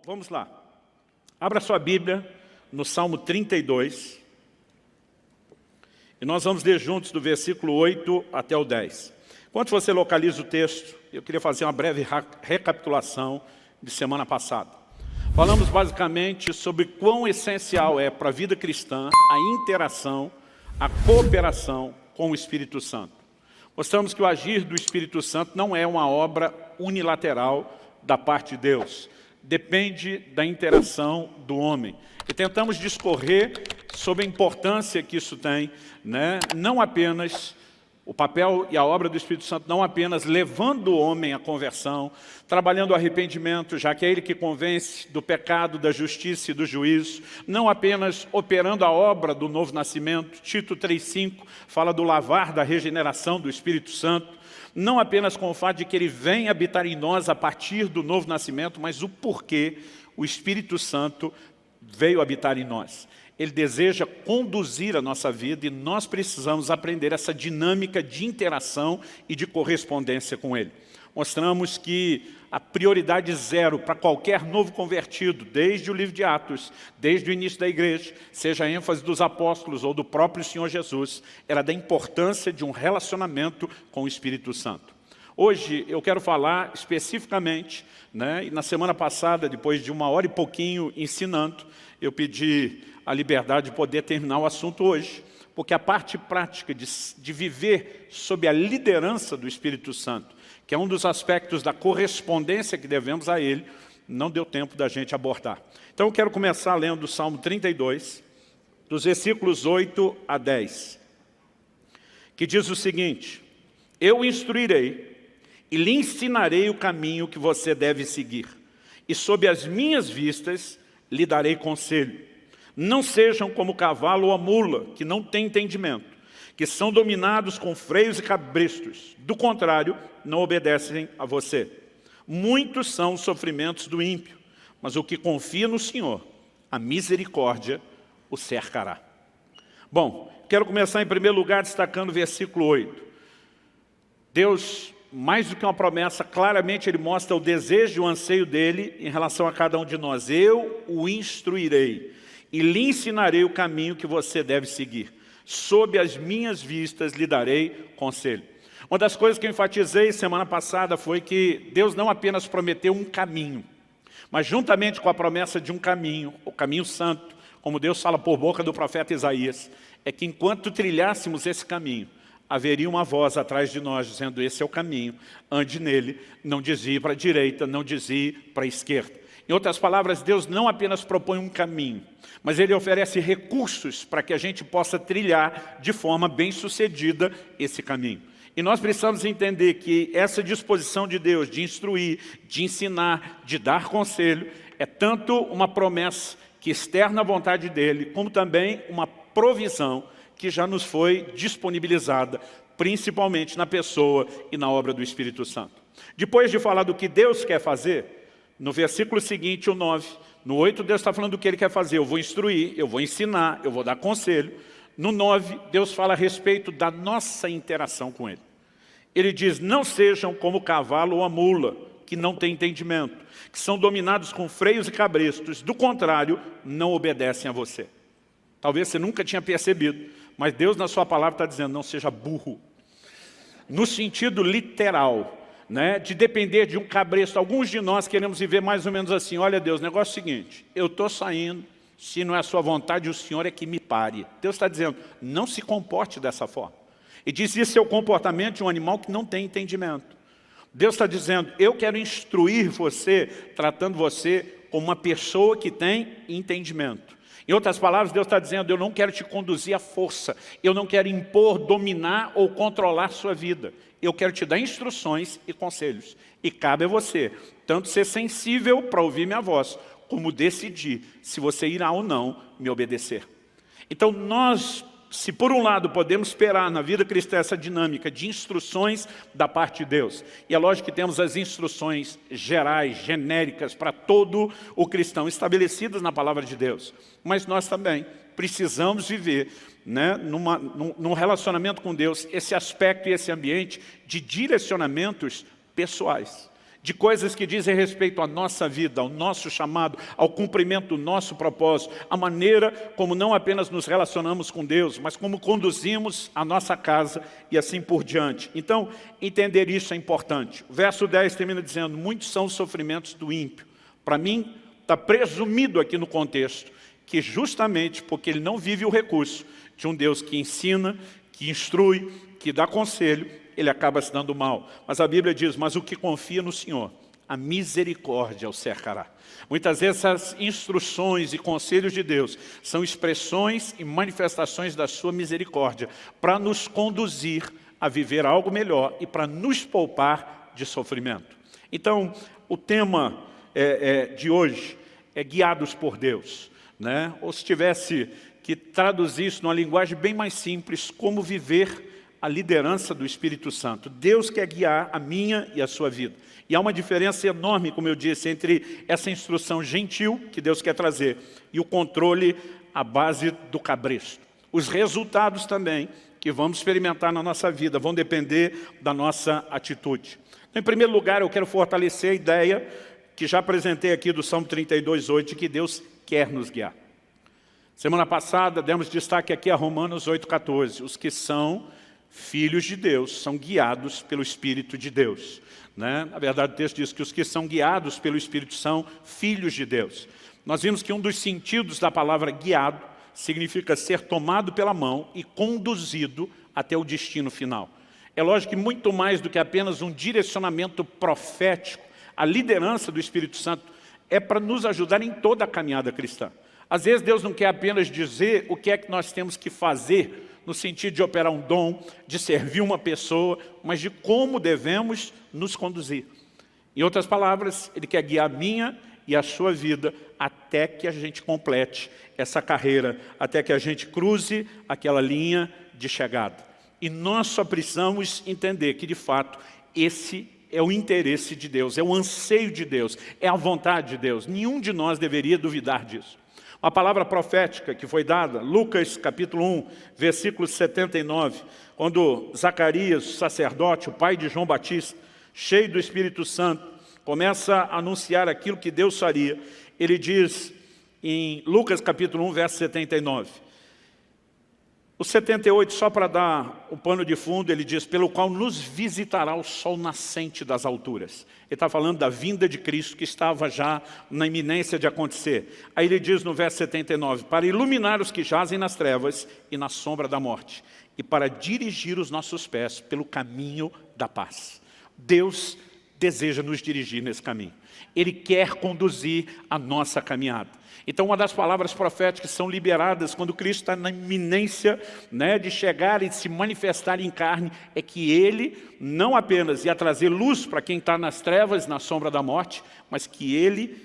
Vamos lá. Abra sua Bíblia no Salmo 32. E nós vamos ler juntos do versículo 8 até o 10. Enquanto você localiza o texto, eu queria fazer uma breve recapitulação de semana passada. Falamos basicamente sobre quão essencial é para a vida cristã a interação, a cooperação com o Espírito Santo. Mostramos que o agir do Espírito Santo não é uma obra unilateral da parte de Deus. Depende da interação do homem. E tentamos discorrer sobre a importância que isso tem, não apenas o papel e a obra do Espírito Santo, não apenas levando o homem à conversão, trabalhando o arrependimento, já que é ele que convence do pecado, da justiça e do juízo, não apenas operando a obra do novo nascimento, Tito 3,5 fala do lavar da regeneração do Espírito Santo, não apenas com o fato de que ele vem habitar em nós a partir do novo nascimento, mas o porquê o Espírito Santo veio habitar em nós. Ele deseja conduzir a nossa vida e nós precisamos aprender essa dinâmica de interação e de correspondência com Ele. Mostramos que a prioridade zero para qualquer novo convertido, desde o livro de Atos, desde o início da igreja, seja a ênfase dos apóstolos ou do próprio Senhor Jesus, era da importância de um relacionamento com o Espírito Santo. Hoje eu quero falar especificamente, e na semana passada, depois de 1 hora e pouquinho ensinando, eu pedi a liberdade de poder terminar o assunto hoje, porque a parte prática de viver sob a liderança do Espírito Santo, que é um dos aspectos da correspondência que devemos a Ele, não deu tempo da gente abordar. Então eu quero começar lendo o Salmo 32, dos versículos 8 a 10, que diz o seguinte: eu o instruirei e lhe ensinarei o caminho que você deve seguir, e sob as minhas vistas lhe darei conselho. Não sejam como o cavalo ou a mula, que não têm entendimento, que são dominados com freios e cabrestos. Do contrário, não obedecem a você. Muitos são os sofrimentos do ímpio, mas o que confia no Senhor, a misericórdia o cercará. Bom, quero começar em primeiro lugar destacando o versículo 8. Deus, mais do que uma promessa, claramente Ele mostra o desejo e o anseio dEle em relação a cada um de nós. Eu o instruirei e lhe ensinarei o caminho que você deve seguir. Sob as minhas vistas lhe darei conselho. Uma das coisas que eu enfatizei semana passada foi que Deus não apenas prometeu um caminho, mas juntamente com a promessa de um caminho, o caminho santo, como Deus fala por boca do profeta Isaías, é que enquanto trilhássemos esse caminho, haveria uma voz atrás de nós dizendo: esse é o caminho, ande nele, não desvie para a direita, não desvie para a esquerda. Em outras palavras, Deus não apenas propõe um caminho, mas Ele oferece recursos para que a gente possa trilhar de forma bem-sucedida esse caminho. E nós precisamos entender que essa disposição de Deus de instruir, de ensinar, de dar conselho, é tanto uma promessa que externa a vontade dEle, como também uma provisão que já nos foi disponibilizada, principalmente na pessoa e na obra do Espírito Santo. Depois de falar do que Deus quer fazer, no versículo seguinte, o 9, no 8, Deus está falando do que Ele quer fazer. Eu vou instruir, eu vou ensinar, eu vou dar conselho. No 9, Deus fala a respeito da nossa interação com Ele. Ele diz: não sejam como o cavalo ou a mula, que não têm entendimento, que são dominados com freios e cabrestos. Do contrário, não obedecem a você. Talvez você nunca tinha percebido, mas Deus na sua palavra está dizendo: não seja burro. No sentido literal, de depender de um cabresto. Alguns de nós queremos viver mais ou menos assim: olha Deus, o negócio é o seguinte, eu estou saindo, se não é a sua vontade, o Senhor é que me pare. Deus está dizendo: não se comporte dessa forma. E diz: isso é o comportamento de um animal que não tem entendimento. Deus está dizendo: eu quero instruir você, tratando você como uma pessoa que tem entendimento. Em outras palavras, Deus está dizendo: eu não quero te conduzir à força, eu não quero impor, dominar ou controlar sua vida. Eu quero te dar instruções e conselhos. E cabe a você, tanto ser sensível para ouvir minha voz, como decidir se você irá ou não me obedecer. Então nós, se por um lado podemos esperar na vida cristã essa dinâmica de instruções da parte de Deus, e é lógico que temos as instruções gerais, genéricas, para todo o cristão, estabelecidas na palavra de Deus, mas nós também precisamos viver num relacionamento com Deus esse aspecto e esse ambiente de direcionamentos pessoais, de coisas que dizem respeito à nossa vida, ao nosso chamado, ao cumprimento do nosso propósito, a maneira como não apenas nos relacionamos com Deus, mas como conduzimos a nossa casa e assim por diante. Então, entender isso é importante. O verso 10 termina dizendo, muitos são os sofrimentos do ímpio. Para mim, está presumido aqui no contexto, que justamente porque ele não vive o recurso de um Deus que ensina, que instrui, que dá conselho, ele acaba se dando mal. Mas a Bíblia diz, mas o que confia no Senhor, a misericórdia o cercará. Muitas vezes essas instruções e conselhos de Deus são expressões e manifestações da sua misericórdia para nos conduzir a viver algo melhor e para nos poupar de sofrimento. Então, o tema de hoje é guiados por Deus, né? Ou se tivesse que traduzir isso numa linguagem bem mais simples, como viver a liderança do Espírito Santo. Deus quer guiar a minha e a sua vida. E há uma diferença enorme, como eu disse, entre essa instrução gentil que Deus quer trazer e o controle à base do cabresto. Os resultados também que vamos experimentar na nossa vida vão depender da nossa atitude. Então, em primeiro lugar, eu quero fortalecer a ideia que já apresentei aqui do Salmo 32:8, de que Deus quer nos guiar. Semana passada, demos destaque aqui a Romanos 8:14. Os que são filhos de Deus são guiados pelo Espírito de Deus, né? Na verdade, o texto diz que os que são guiados pelo Espírito são filhos de Deus. Nós vimos que um dos sentidos da palavra guiado significa ser tomado pela mão e conduzido até o destino final. É lógico que muito mais do que apenas um direcionamento profético, a liderança do Espírito Santo é para nos ajudar em toda a caminhada cristã. Às vezes Deus não quer apenas dizer o que é que nós temos que fazer, no sentido de operar um dom, de servir uma pessoa, mas de como devemos nos conduzir. Em outras palavras, Ele quer guiar a minha e a sua vida até que a gente complete essa carreira, até que a gente cruze aquela linha de chegada. E nós só precisamos entender que, de fato, esse é o interesse de Deus, é o anseio de Deus, é a vontade de Deus. Nenhum de nós deveria duvidar disso. Uma palavra profética que foi dada, Lucas capítulo 1, versículo 79, quando Zacarias, o sacerdote, o pai de João Batista, cheio do Espírito Santo, começa a anunciar aquilo que Deus faria. Ele diz em Lucas capítulo 1, verso 79, o 78, só para dar o pano de fundo, ele diz, pelo qual nos visitará o sol nascente das alturas. Ele está falando da vinda de Cristo, que estava já na iminência de acontecer. Aí ele diz no verso 79, para iluminar os que jazem nas trevas e na sombra da morte, e para dirigir os nossos pés pelo caminho da paz. Deus deseja nos dirigir nesse caminho. Ele quer conduzir a nossa caminhada. Então, uma das palavras proféticas são liberadas quando Cristo está na iminência, né, de chegar e de se manifestar em carne, é que Ele não apenas ia trazer luz para quem está nas trevas, na sombra da morte, mas que Ele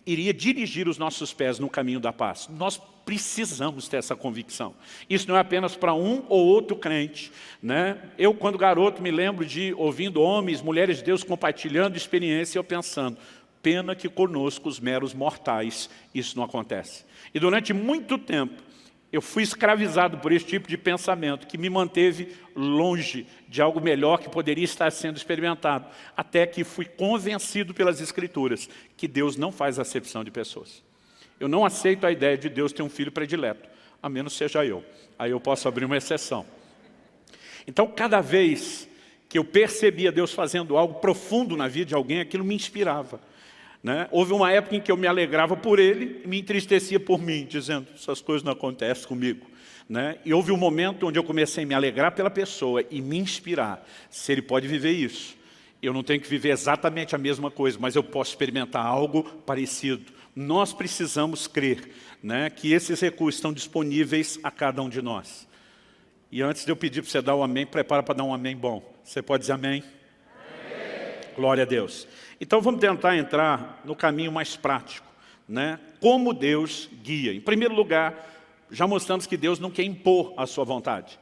iria dirigir os nossos pés no caminho da paz. Nós precisamos ter essa convicção. Isso não é apenas para um ou outro crente, né? Eu, quando garoto, me lembro de ouvindo homens, mulheres de Deus compartilhando experiência e eu pensando, pena que conosco, os meros mortais, isso não acontece. E durante muito tempo, eu fui escravizado por esse tipo de pensamento, que me manteve longe de algo melhor que poderia estar sendo experimentado, até que fui convencido pelas Escrituras que Deus não faz acepção de pessoas. Eu não aceito a ideia de Deus ter um filho predileto, a menos seja eu. Aí eu posso abrir uma exceção. Então, cada vez que eu percebia Deus fazendo algo profundo na vida de alguém, aquilo me inspirava. Né? Houve uma época em que eu me alegrava por ele e me entristecia por mim, dizendo, essas coisas não acontecem comigo. Né? E houve um momento onde eu comecei a me alegrar pela pessoa e me inspirar. Se ele pode viver isso, eu não tenho que viver exatamente a mesma coisa, mas eu posso experimentar algo parecido. Nós precisamos crer, né, que esses recursos estão disponíveis a cada um de nós. E antes de eu pedir para você dar um amém, prepara para dar um amém bom. Você pode dizer amém? Glória a Deus. Então vamos tentar entrar no caminho mais prático, né? Como Deus guia. Em primeiro lugar, já mostramos que Deus não quer impor a sua vontade.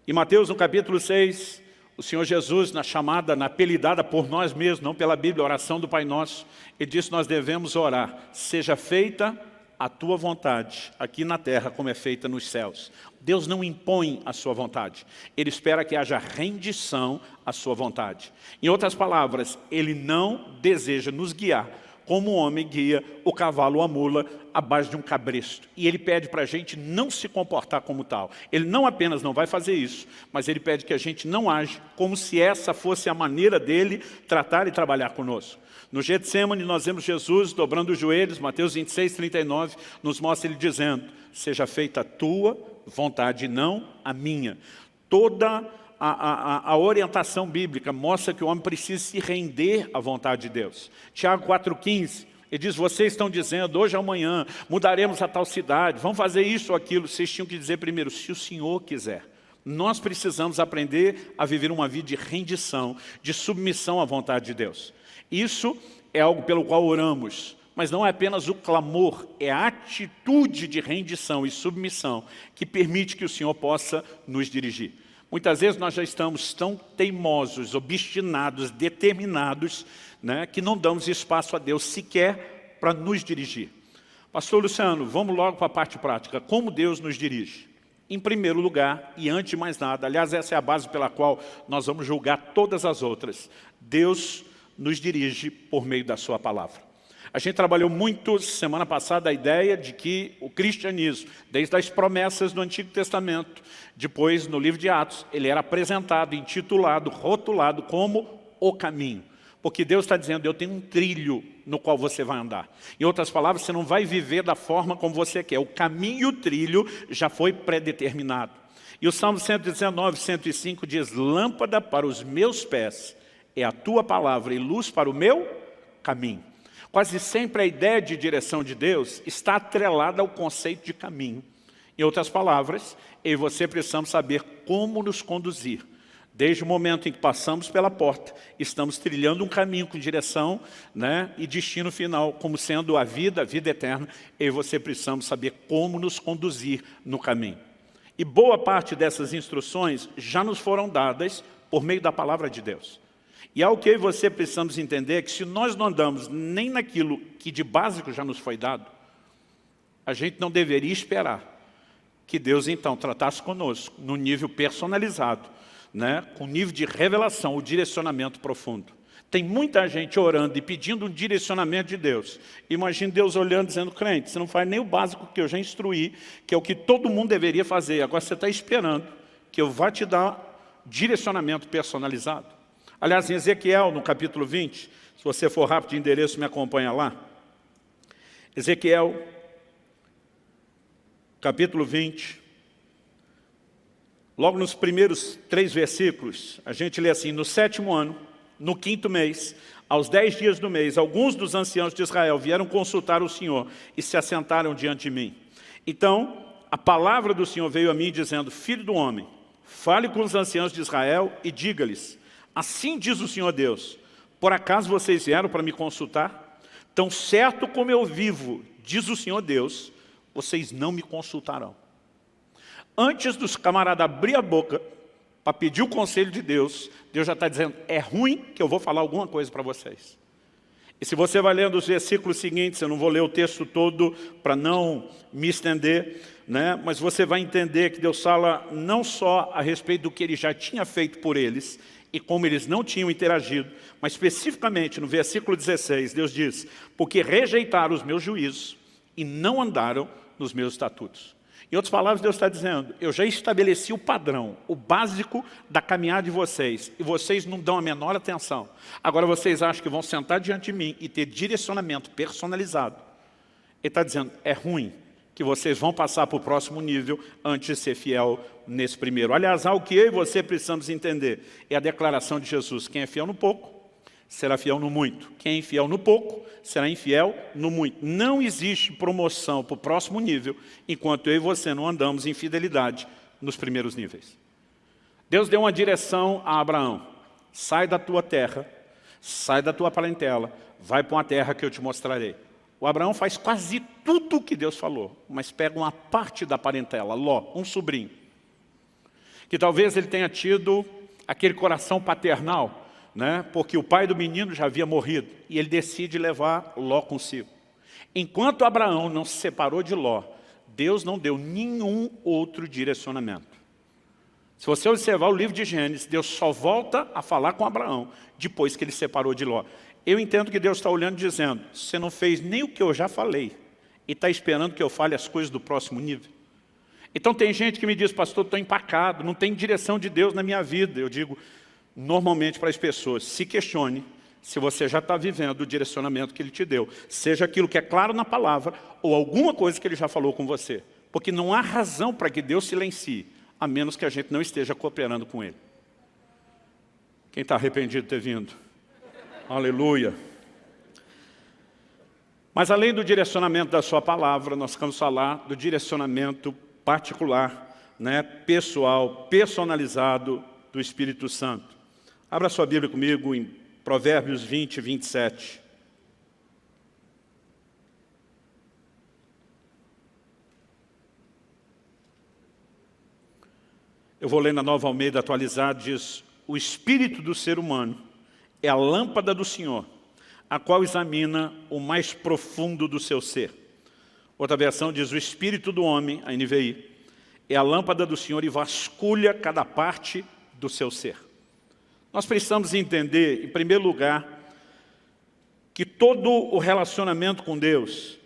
Em Mateus, no capítulo 6, o Senhor Jesus, na chamada, na apelidada por nós mesmos, não pela Bíblia, a oração do Pai Nosso, Ele disse que nós devemos orar, seja feita a tua vontade aqui na terra como é feita nos céus. Deus não impõe a sua vontade. Ele espera que haja rendição à sua vontade. Em outras palavras, Ele não deseja nos guiar como o homem guia o cavalo ou a mula à base de um cabresto. E Ele pede para a gente não se comportar como tal. Ele não apenas não vai fazer isso, mas Ele pede que a gente não age como se essa fosse a maneira dEle tratar e trabalhar conosco. No Getsêmani nós vemos Jesus dobrando os joelhos, Mateus 26, 39, nos mostra Ele dizendo: seja feita a tua vontade e não a minha. Toda a orientação bíblica mostra que o homem precisa se render à vontade de Deus. Tiago 4,15, ele diz: vocês estão dizendo, hoje ou amanhã, mudaremos a tal cidade, vamos fazer isso ou aquilo. Vocês tinham que dizer primeiro, se o Senhor quiser. Nós precisamos aprender a viver uma vida de rendição, de submissão à vontade de Deus. Isso é algo pelo qual oramos, mas não é apenas o clamor, é a atitude de rendição e submissão que permite que o Senhor possa nos dirigir. Muitas vezes nós já estamos tão teimosos, obstinados, determinados, né, que não damos espaço a Deus sequer para nos dirigir. Pastor Luciano, vamos logo para a parte prática. Como Deus nos dirige? Em primeiro lugar, e antes de mais nada, aliás, essa é a base pela qual nós vamos julgar todas as outras. Deus nos dirige por meio da sua palavra. A gente trabalhou muito semana passada a ideia de que o cristianismo, desde as promessas do Antigo Testamento, depois no livro de Atos, ele era apresentado, intitulado, rotulado como o caminho. Porque Deus está dizendo, eu tenho um trilho no qual você vai andar. Em outras palavras, você não vai viver da forma como você quer. O caminho e o trilho já foi pré-determinado. E o Salmo 119, 105 diz, lâmpada para os meus pés é a tua palavra e luz para o meu caminho. Quase sempre a ideia de direção de Deus está atrelada ao conceito de caminho. Em outras palavras, eu e você precisamos saber como nos conduzir. Desde o momento em que passamos pela porta, estamos trilhando um caminho com direção, né, e destino final, como sendo a vida eterna, eu e você precisamos saber como nos conduzir no caminho. E boa parte dessas instruções já nos foram dadas por meio da palavra de Deus. E algo que eu e você precisamos entender é que se nós não andamos nem naquilo que de básico já nos foi dado, a gente não deveria esperar que Deus então tratasse conosco no nível personalizado, né, com nível de revelação, o direcionamento profundo. Tem muita gente orando e pedindo um direcionamento de Deus. Imagina Deus olhando e dizendo, crente, você não faz nem o básico que eu já instruí, que é o que todo mundo deveria fazer. Agora você está esperando que eu vá te dar direcionamento personalizado. Aliás, em Ezequiel, no capítulo 20, se você for rápido de endereço, me acompanha lá. Ezequiel, capítulo 20, logo nos primeiros 3 versículos, a gente lê assim, no 7º ano, no 5º mês, aos 10 dias do mês, alguns dos anciãos de Israel vieram consultar o Senhor e se assentaram diante de mim. Então, a palavra do Senhor veio a mim dizendo, filho do homem, fale com os anciãos de Israel e diga-lhes, assim diz o Senhor Deus, por acaso vocês vieram para me consultar? Tão certo como eu vivo, diz o Senhor Deus, vocês não me consultarão. Antes dos camaradas abrir a boca para pedir o conselho de Deus, Deus já está dizendo, é ruim que eu vou falar alguma coisa para vocês. E se você vai lendo os versículos seguintes, eu não vou ler o texto todo para não me estender, né? Mas você vai entender que Deus fala não só a respeito do que Ele já tinha feito por eles, e como eles não tinham interagido, mas especificamente no versículo 16, Deus diz, porque rejeitaram os meus juízos e não andaram nos meus estatutos. Em outras palavras, Deus está dizendo, eu já estabeleci o padrão, o básico da caminhada de vocês, e vocês não dão a menor atenção. Agora vocês acham que vão sentar diante de mim e ter direcionamento personalizado. Ele está dizendo, é ruim que vocês vão passar para o próximo nível antes de ser fiel nesse primeiro. Aliás, algo que eu e você precisamos entender é a declaração de Jesus. Quem é fiel no pouco, será fiel no muito. Quem é infiel no pouco, será infiel no muito. Não existe promoção para o próximo nível enquanto eu e você não andamos em fidelidade nos primeiros níveis. Deus deu uma direção a Abraão. Sai da tua terra, sai da tua parentela, vai para uma terra que eu te mostrarei. O Abraão faz quase tudo o que Deus falou, mas pega uma parte da parentela, Ló, um sobrinho, que talvez ele tenha tido aquele coração paternal, né? Porque o pai do menino já havia morrido, e ele decide levar Ló consigo. Enquanto Abraão não se separou de Ló, Deus não deu nenhum outro direcionamento. Se você observar o livro de Gênesis, Deus só volta a falar com Abraão depois que ele se separou de Ló. Eu entendo que Deus está olhando e dizendo, você não fez nem o que eu já falei e está esperando que eu fale as coisas do próximo nível. Então tem gente que me diz, pastor, estou empacado, não tem direção de Deus na minha vida. Eu digo, normalmente para as pessoas, se questione se você já está vivendo o direcionamento que Ele te deu. Seja aquilo que é claro na palavra ou alguma coisa que Ele já falou com você. Porque não há razão para que Deus silencie, a menos que a gente não esteja cooperando com Ele. Quem está arrependido de ter vindo? Aleluia. Mas além do direcionamento da sua palavra, nós vamos falar do direcionamento particular, pessoal, personalizado do Espírito Santo. Abra sua Bíblia comigo em Provérbios 20, 27. Eu vou ler na Nova Almeida atualizada, diz, o espírito do ser humano é a lâmpada do Senhor, a qual examina o mais profundo do seu ser. Outra versão diz, o espírito do homem, a NVI, é a lâmpada do Senhor e vasculha cada parte do seu ser. Nós precisamos entender, em primeiro lugar, que todo o relacionamento com Deus,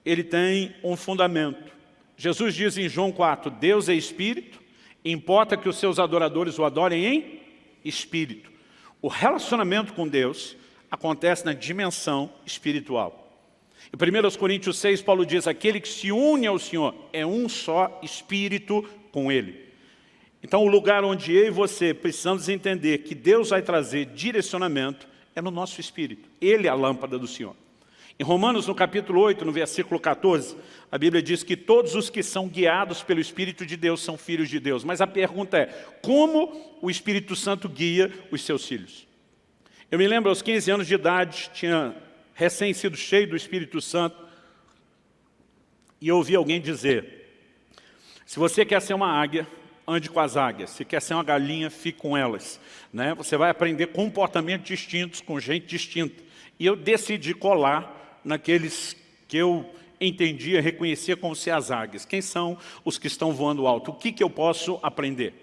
ele tem um fundamento. Jesus diz em João 4, Deus é espírito, importa que os seus adoradores o adorem em espírito. O relacionamento com Deus acontece na dimensão espiritual. Em 1 Coríntios 6, Paulo diz, aquele que se une ao Senhor é um só espírito com Ele. Então o lugar onde eu e você precisamos entender que Deus vai trazer direcionamento é no nosso espírito. Ele é a lâmpada do Senhor. Em Romanos, no capítulo 8, no versículo 14, a Bíblia diz que todos os que são guiados pelo Espírito de Deus são filhos de Deus. Mas a pergunta é, como o Espírito Santo guia os seus filhos? Eu me lembro, aos 15 anos de idade, tinha recém sido cheio do Espírito Santo, e eu ouvi alguém dizer, se você quer ser uma águia, ande com as águias. Se quer ser uma galinha, fique com elas. Você vai aprender comportamentos distintos com gente distinta. E eu decidi colar naqueles que eu entendia, reconhecia como ser as águias. Quem são os que estão voando alto? O que eu posso aprender?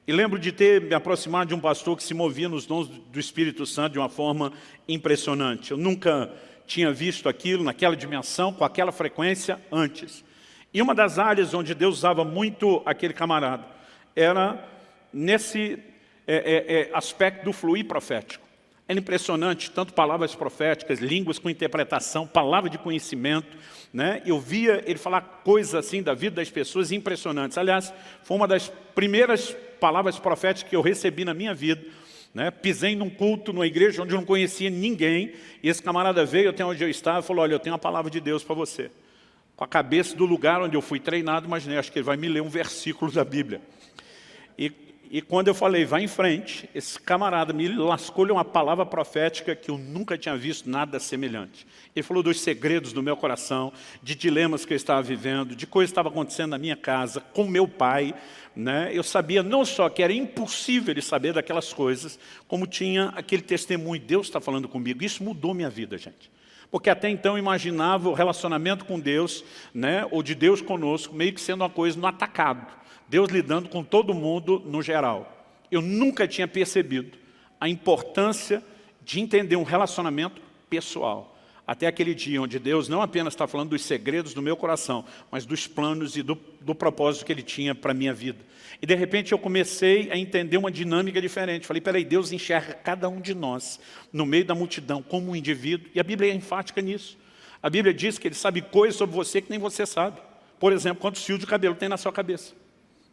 E lembro de ter me aproximado de um pastor que se movia nos dons do Espírito Santo de uma forma impressionante. Eu nunca tinha visto aquilo naquela dimensão, com aquela frequência antes. E uma das áreas onde Deus usava muito aquele camarada era nesse aspecto do fluir profético. Era impressionante, tanto palavras proféticas, línguas com interpretação, palavra de conhecimento. Eu via ele falar coisas assim da vida das pessoas impressionantes. Aliás, foi uma das primeiras palavras proféticas que eu recebi na minha vida. Pisei num culto, numa igreja onde eu não conhecia ninguém, e esse camarada veio até onde eu estava e falou, olha, eu tenho uma palavra de Deus para você. Com a cabeça do lugar onde eu fui treinado, imaginei, acho que ele vai me ler um versículo da Bíblia. E quando eu falei, vai em frente, esse camarada me lascou-lhe uma palavra profética que eu nunca tinha visto nada semelhante. Ele falou dos segredos do meu coração, de dilemas que eu estava vivendo, de coisas que estavam acontecendo na minha casa, com meu pai. Eu sabia não só que era impossível ele saber daquelas coisas, como tinha aquele testemunho, Deus está falando comigo. Isso mudou minha vida, gente. Porque até então eu imaginava o relacionamento com Deus, ou de Deus conosco, meio que sendo uma coisa no atacado. Deus lidando com todo mundo no geral. Eu nunca tinha percebido a importância de entender um relacionamento pessoal. Até aquele dia onde Deus não apenas está falando dos segredos do meu coração, mas dos planos e do propósito que Ele tinha para a minha vida. E de repente eu comecei a entender uma dinâmica diferente. Falei, peraí, Deus enxerga cada um de nós no meio da multidão como um indivíduo. E a Bíblia é enfática nisso. A Bíblia diz que Ele sabe coisas sobre você que nem você sabe. Por exemplo, quantos fios de cabelo tem na sua cabeça.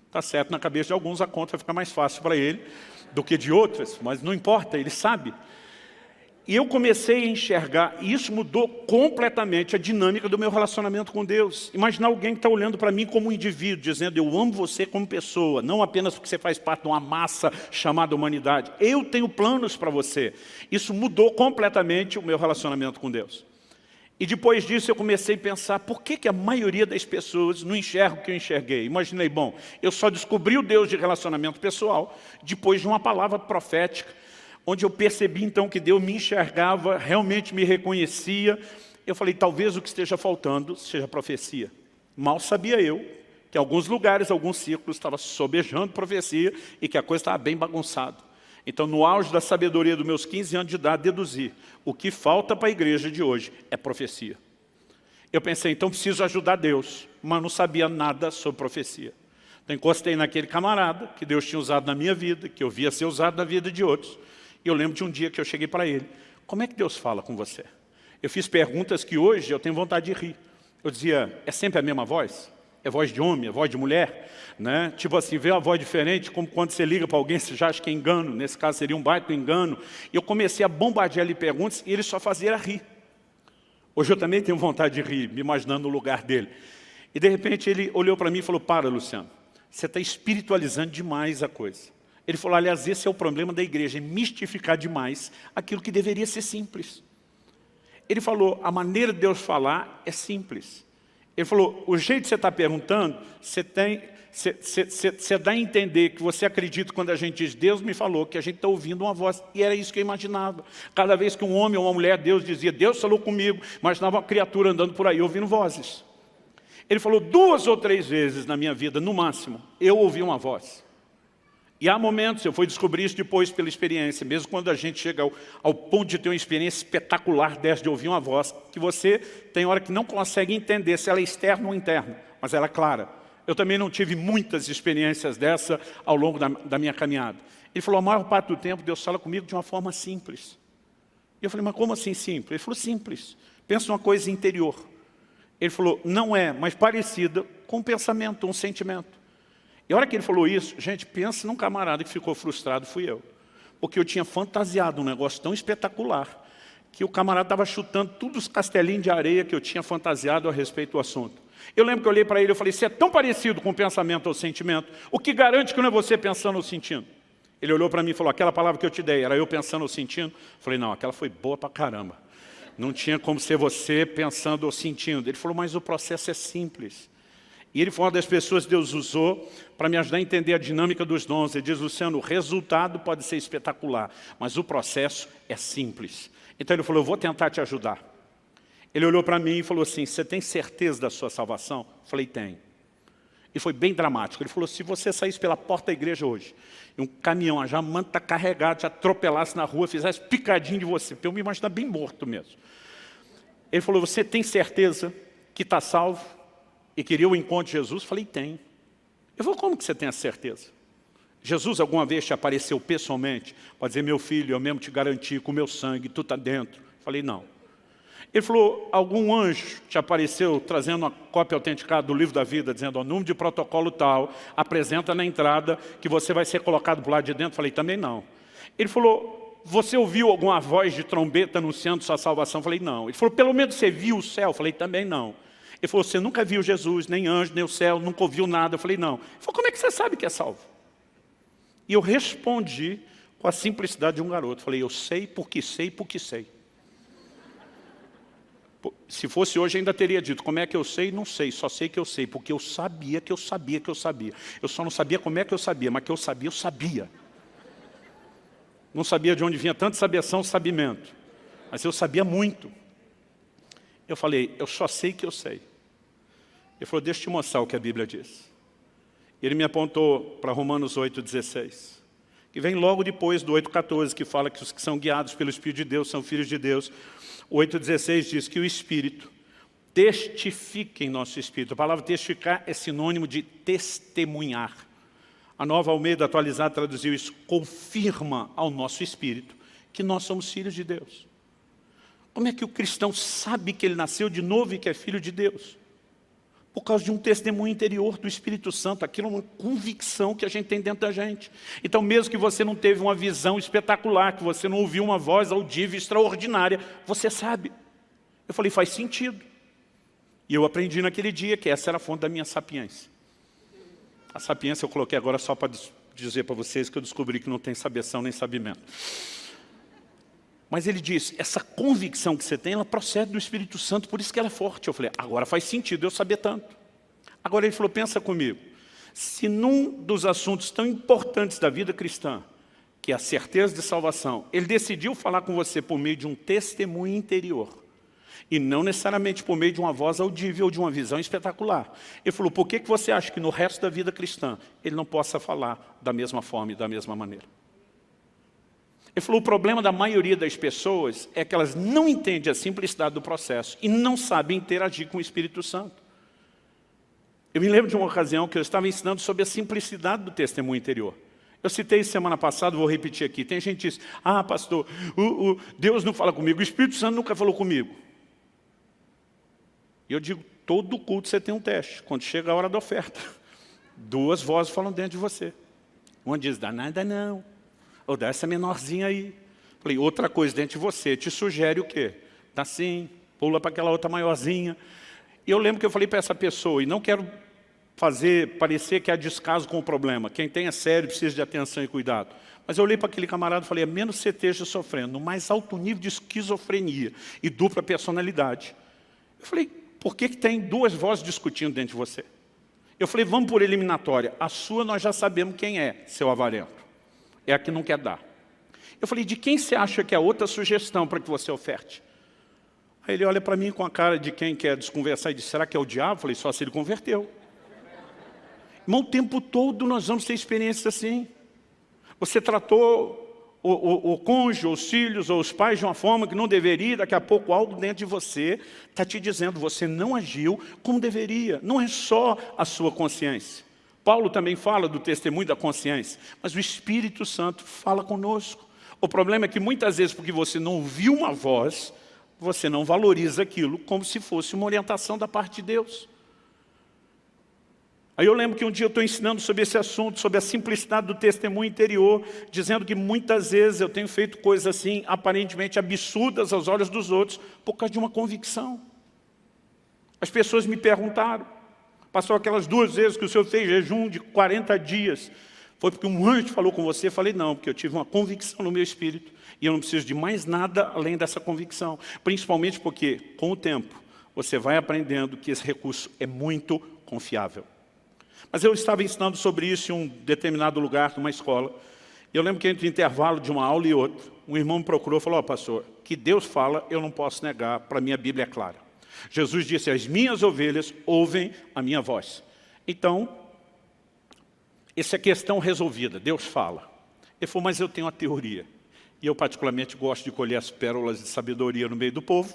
Está certo, na cabeça de alguns a conta fica mais fácil para ele do que de outras, mas não importa, ele sabe. E eu comecei a enxergar, e isso mudou completamente a dinâmica do meu relacionamento com Deus. Imaginar alguém que está olhando para mim como um indivíduo, dizendo, eu amo você como pessoa, não apenas porque você faz parte de uma massa chamada humanidade. Eu tenho planos para você. Isso mudou completamente o meu relacionamento com Deus. E depois disso eu comecei a pensar, por que a maioria das pessoas não enxerga o que eu enxerguei? Imaginei, bom, eu só descobri o Deus de relacionamento pessoal depois de uma palavra profética, onde eu percebi então que Deus me enxergava, realmente me reconhecia, Eu falei, talvez o que esteja faltando seja profecia. Mal sabia eu que em alguns lugares, alguns círculos, estava sobejando profecia e que a coisa estava bem bagunçada. Então, no auge da sabedoria dos meus 15 anos de idade, deduzi, o que falta para a igreja de hoje é profecia. Eu pensei, então preciso ajudar Deus, mas não sabia nada sobre profecia. Então, encostei naquele camarada que Deus tinha usado na minha vida, que eu via ser usado na vida de outros. E eu lembro de um dia que eu cheguei para ele, como é que Deus fala com você? Eu fiz perguntas que hoje eu tenho vontade de rir. Eu dizia, é sempre a mesma voz? É voz de homem, é voz de mulher? Né? Tipo assim, vê uma voz diferente, como quando você liga para alguém, você já acha que é engano. Nesse caso seria um baita engano. E eu comecei a bombardear ele perguntas e ele só fazia rir. Hoje eu também tenho vontade de rir, me imaginando no lugar dele. E de repente ele olhou para mim e falou, para, Luciano, você está espiritualizando demais a coisa. Ele falou, aliás, esse é o problema da igreja, é mistificar demais aquilo que deveria ser simples. Ele falou, a maneira de Deus falar é simples. Ele falou, o jeito que você está perguntando, você dá a entender que você acredita quando a gente diz, Deus me falou, que a gente está ouvindo uma voz. E era isso que eu imaginava. Cada vez que um homem ou uma mulher, Deus dizia, Deus falou comigo, imaginava uma criatura andando por aí, ouvindo vozes. Ele falou, 2 ou 3 vezes na minha vida, no máximo, eu ouvi uma voz. E há momentos, eu fui descobrir isso depois pela experiência, mesmo quando a gente chega ao ponto de ter uma experiência espetacular dessa de ouvir uma voz, que você tem hora que não consegue entender se ela é externa ou interna, mas ela é clara. Eu também não tive muitas experiências dessa ao longo da minha caminhada. Ele falou, a maior parte do tempo Deus fala comigo de uma forma simples. E eu falei, mas como assim simples? Ele falou, simples. Pensa numa coisa interior. Ele falou, não é, mas parecida com um pensamento, um sentimento. E a hora que ele falou isso, gente, pensa num camarada que ficou frustrado, fui eu. Porque eu tinha fantasiado um negócio tão espetacular, que o camarada estava chutando todos os castelinhos de areia que eu tinha fantasiado a respeito do assunto. Eu lembro que eu olhei para ele e falei, você é tão parecido com o pensamento ou sentimento, o que garante que não é você pensando ou sentindo? Ele olhou para mim e falou, aquela palavra que eu te dei, era eu pensando ou sentindo? Eu falei, não, aquela foi boa pra caramba. Não tinha como ser você pensando ou sentindo. Ele falou, mas o processo é simples. E ele foi uma das pessoas que Deus usou para me ajudar a entender a dinâmica dos dons. Ele diz, Luciano, o resultado pode ser espetacular, mas o processo é simples. Então ele falou, eu vou tentar te ajudar. Ele olhou para mim e falou assim, você tem certeza da sua salvação? Eu falei, tenho. E foi bem dramático. Ele falou, se você saísse pela porta da igreja hoje, e um caminhão, a jamanta carregado, te atropelasse na rua, fizesse picadinho de você, eu me imaginar bem morto mesmo. Ele falou, você tem certeza que está salvo? E queria o encontro de Jesus? Falei, tem. Eu falei, como que você tem a certeza? Jesus alguma vez te apareceu pessoalmente? Pode dizer, meu filho, eu mesmo te garanti com o meu sangue, tu está dentro. Falei, não. Ele falou, algum anjo te apareceu trazendo uma cópia autenticada do livro da vida, dizendo, o número de protocolo tal, apresenta na entrada que você vai ser colocado do lado de dentro? Falei, também não. Ele falou, você ouviu alguma voz de trombeta anunciando sua salvação? Falei, não. Ele falou, pelo menos você viu o céu? Falei, também não. Ele falou, você nunca viu Jesus, nem anjo, nem o céu, nunca ouviu nada. Eu falei, não. Ele falou, como é que você sabe que é salvo? E eu respondi com a simplicidade de um garoto. Falei, eu sei porque sei porque sei. Se fosse hoje, ainda teria dito, como é que eu sei? Não sei, só sei que eu sei, porque eu sabia que eu sabia que eu sabia. Eu só não sabia como é que eu sabia, mas que eu sabia. Não sabia de onde vinha tanta sabeção, sabimento. Mas eu sabia muito. Eu falei, eu só sei que eu sei. Ele falou, deixa eu te mostrar o que a Bíblia diz. Ele me apontou para Romanos 8,16, que vem logo depois do 8,14, que fala que os que são guiados pelo Espírito de Deus são filhos de Deus. O 8,16 diz que o Espírito testifica em nosso Espírito. A palavra testificar é sinônimo de testemunhar. A Nova Almeida atualizada traduziu isso, confirma ao nosso Espírito que nós somos filhos de Deus. Como é que o cristão sabe que ele nasceu de novo e que é filho de Deus? Por causa de um testemunho interior do Espírito Santo. Aquilo é uma convicção que a gente tem dentro da gente. Então, mesmo que você não teve uma visão espetacular, que você não ouviu uma voz audível extraordinária, você sabe. Eu falei, faz sentido. E eu aprendi naquele dia que essa era a fonte da minha sapiência. A sapiência eu coloquei agora só para dizer para vocês que eu descobri que não tem sabeção nem sabimento. Mas ele disse, essa convicção que você tem, ela procede do Espírito Santo, por isso que ela é forte. Eu falei, agora faz sentido eu saber tanto. Agora ele falou, pensa comigo, se num dos assuntos tão importantes da vida cristã, que é a certeza de salvação, ele decidiu falar com você por meio de um testemunho interior, E não necessariamente por meio de uma voz audível ou de uma visão espetacular. Ele falou, por que você acha que no resto da vida cristã ele não possa falar da mesma forma e da mesma maneira? Ele falou, o problema da maioria das pessoas é que elas não entendem a simplicidade do processo e não sabem interagir com o Espírito Santo. Eu me lembro de uma ocasião que eu estava ensinando sobre a simplicidade do testemunho interior. Eu citei semana passada, vou repetir aqui. Tem gente que diz, pastor, Deus não fala comigo, o Espírito Santo nunca falou comigo. E eu digo, todo culto você tem um teste. Quando chega a hora da oferta, 2 vozes falam dentro de você. Uma diz, dá nada não. Ou dá essa menorzinha aí. Falei, outra coisa dentro de você, te sugere o quê? Dá sim, pula para aquela outra maiorzinha. E eu lembro que eu falei para essa pessoa, e não quero parecer que há descaso com o problema. Quem tem é sério, precisa de atenção e cuidado. Mas eu olhei para aquele camarada e falei, a menos você esteja sofrendo no mais alto nível de esquizofrenia e dupla personalidade. Eu falei, por que tem 2 vozes discutindo dentro de você? Eu falei, vamos por eliminatória. A sua nós já sabemos quem é, seu avarento. É a que não quer dar. Eu falei, de quem você acha que é outra sugestão para que você oferte? Aí ele olha para mim com a cara de quem quer desconversar e diz, será que é o diabo? Eu falei, só se ele converteu. Irmão, o tempo todo nós vamos ter experiências assim. Você tratou o cônjuge, os filhos ou os pais de uma forma que não deveria, daqui a pouco algo dentro de você está te dizendo, você não agiu como deveria. Não é só a sua consciência. Paulo também fala do testemunho da consciência, mas o Espírito Santo fala conosco. O problema é que muitas vezes, porque você não ouviu uma voz, você não valoriza aquilo como se fosse uma orientação da parte de Deus. Aí eu lembro que um dia eu estou ensinando sobre esse assunto, sobre a simplicidade do testemunho interior, dizendo que muitas vezes eu tenho feito coisas assim, aparentemente absurdas aos olhos dos outros, por causa de uma convicção. As pessoas me perguntaram, passou aquelas 2 vezes que o senhor fez jejum de 40 dias, foi porque um anjo falou com você? Eu falei, não, porque eu tive uma convicção no meu espírito, e eu não preciso de mais nada além dessa convicção, principalmente porque, com o tempo, você vai aprendendo que esse recurso é muito confiável. Mas eu estava ensinando sobre isso em um determinado lugar, numa escola. E eu lembro que entre o intervalo de uma aula e outra, um irmão me procurou e falou, pastor, que Deus fala, eu não posso negar, para mim a Bíblia é clara. Jesus disse, as minhas ovelhas ouvem a minha voz. Então, essa é a questão resolvida, Deus fala. Ele falou, mas eu tenho uma teoria. E eu particularmente gosto de colher as pérolas de sabedoria no meio do povo.